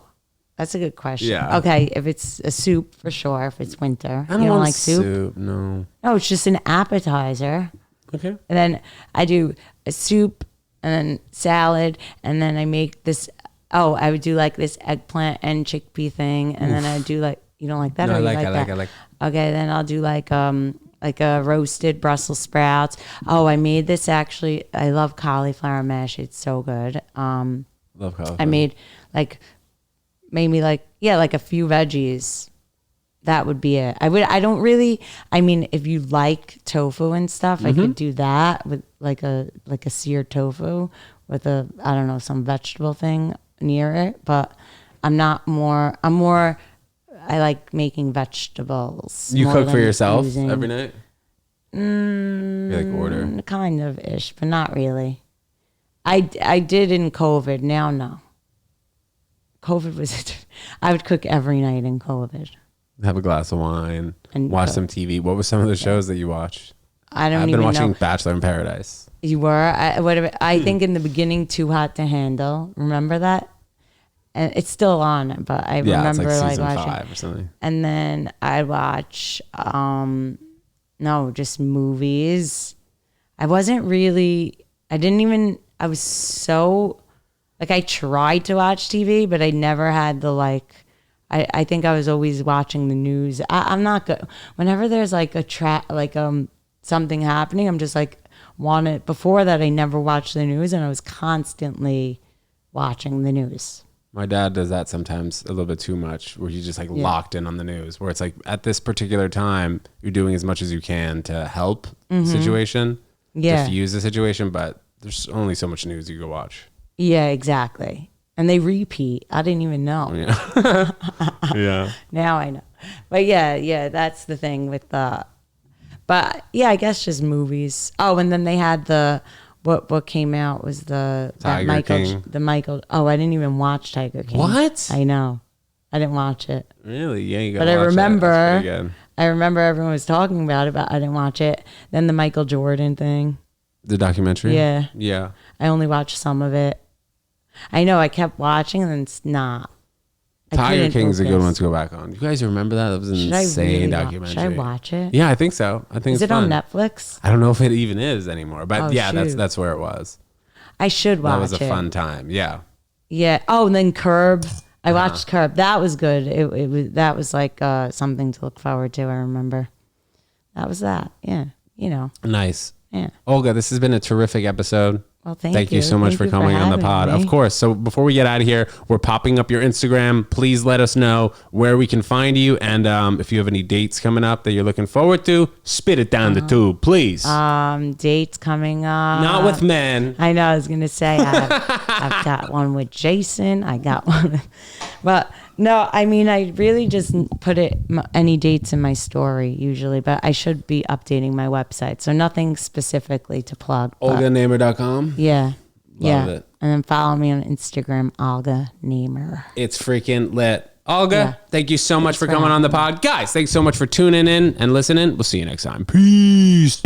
that's a good question. Yeah. Okay, if it's a soup, for sure. If it's winter. I don't You don't want like soup? No. No, it's just an appetizer. Okay. And then I do a soup and then salad. And then I make this, I would do like this eggplant and chickpea thing. And then I do like, you don't like that? No, or I you like that? Okay, then I'll do like a roasted Brussels sprouts. Oh, I made this actually. I love cauliflower mash. It's so good. Love cauliflower. I made maybe like a few veggies. That would be it. I don't really, I mean, if you like tofu and stuff, I could do that with like a seared tofu with I don't know, some vegetable thing near it, but I like making vegetables. You more cook for than yourself using- every night? You like order? Kind of ish, but not really. I did in COVID. Now, no. COVID was, I would cook every night in COVID. Have a glass of wine And watch cook. some TV. What were some of the shows that you watched? I don't I've even been watching know. Bachelor in Paradise. You were? I think in the beginning, Too Hot to Handle. Remember that? And it's still on, but I Yeah, it's remember like like season watching. 5 or something. And then I watch, just movies. I was so, like, I tried to watch TV, but I never had the, like, I think I was always watching the news. I'm not good. Whenever there's like something happening, I'm just like, before that, I never watched the news, and I was constantly watching the news. My dad does that sometimes a little bit too much, where he's just like locked in on the news, where it's like at this particular time, you're doing as much as you can to help the situation, diffuse the situation, but there's only so much news you can watch. Yeah, exactly. And they repeat. I didn't even know. Yeah. Yeah. Now I know. But yeah, that's the thing with but yeah, I guess just movies. Oh, and then they had what came out was Tiger King. I didn't even watch Tiger King. What? I know. I didn't watch it. Really? Yeah, you gotta But I watch remember that. That's pretty good. I remember everyone was talking about it, but I didn't watch it. Then the Michael Jordan thing. The documentary? Yeah. Yeah. I only watched some of it. I know I kept watching and then it's not. Tiger King's a good one to go back on. You guys remember that? That was an insane documentary. Should I watch it? Yeah, I think so. I think Is it's it on fun. Netflix? I don't know if it even is anymore, but Oh, yeah, shoot. that's where it was. I should watch it. That was a fun time. Yeah. Yeah. Oh, and then Curb. I watched Curb. That was good. That was like something to look forward to. I remember. that was that. Yeah. Nice. Yeah. Olga, this has been a terrific episode. Well, thank you so much for coming on the pod. Of course. So before we get out of here, we're popping up your Instagram. Please let us know where we can find you. And if you have any dates coming up that you're looking forward to, spit it down the tube, please. Dates coming up. Not with men. I know. I was going to say I've got one with Jason. I got one. But no, I mean, I really just put any dates in my story usually, but I should be updating my website. So nothing specifically to plug. OlgaNamer.com. Yeah. Love it. And then follow me on Instagram, Olga Namer. It's freaking lit. Olga, thank you so much for coming on the pod. Guys, thanks so much for tuning in and listening. We'll see you next time. Peace.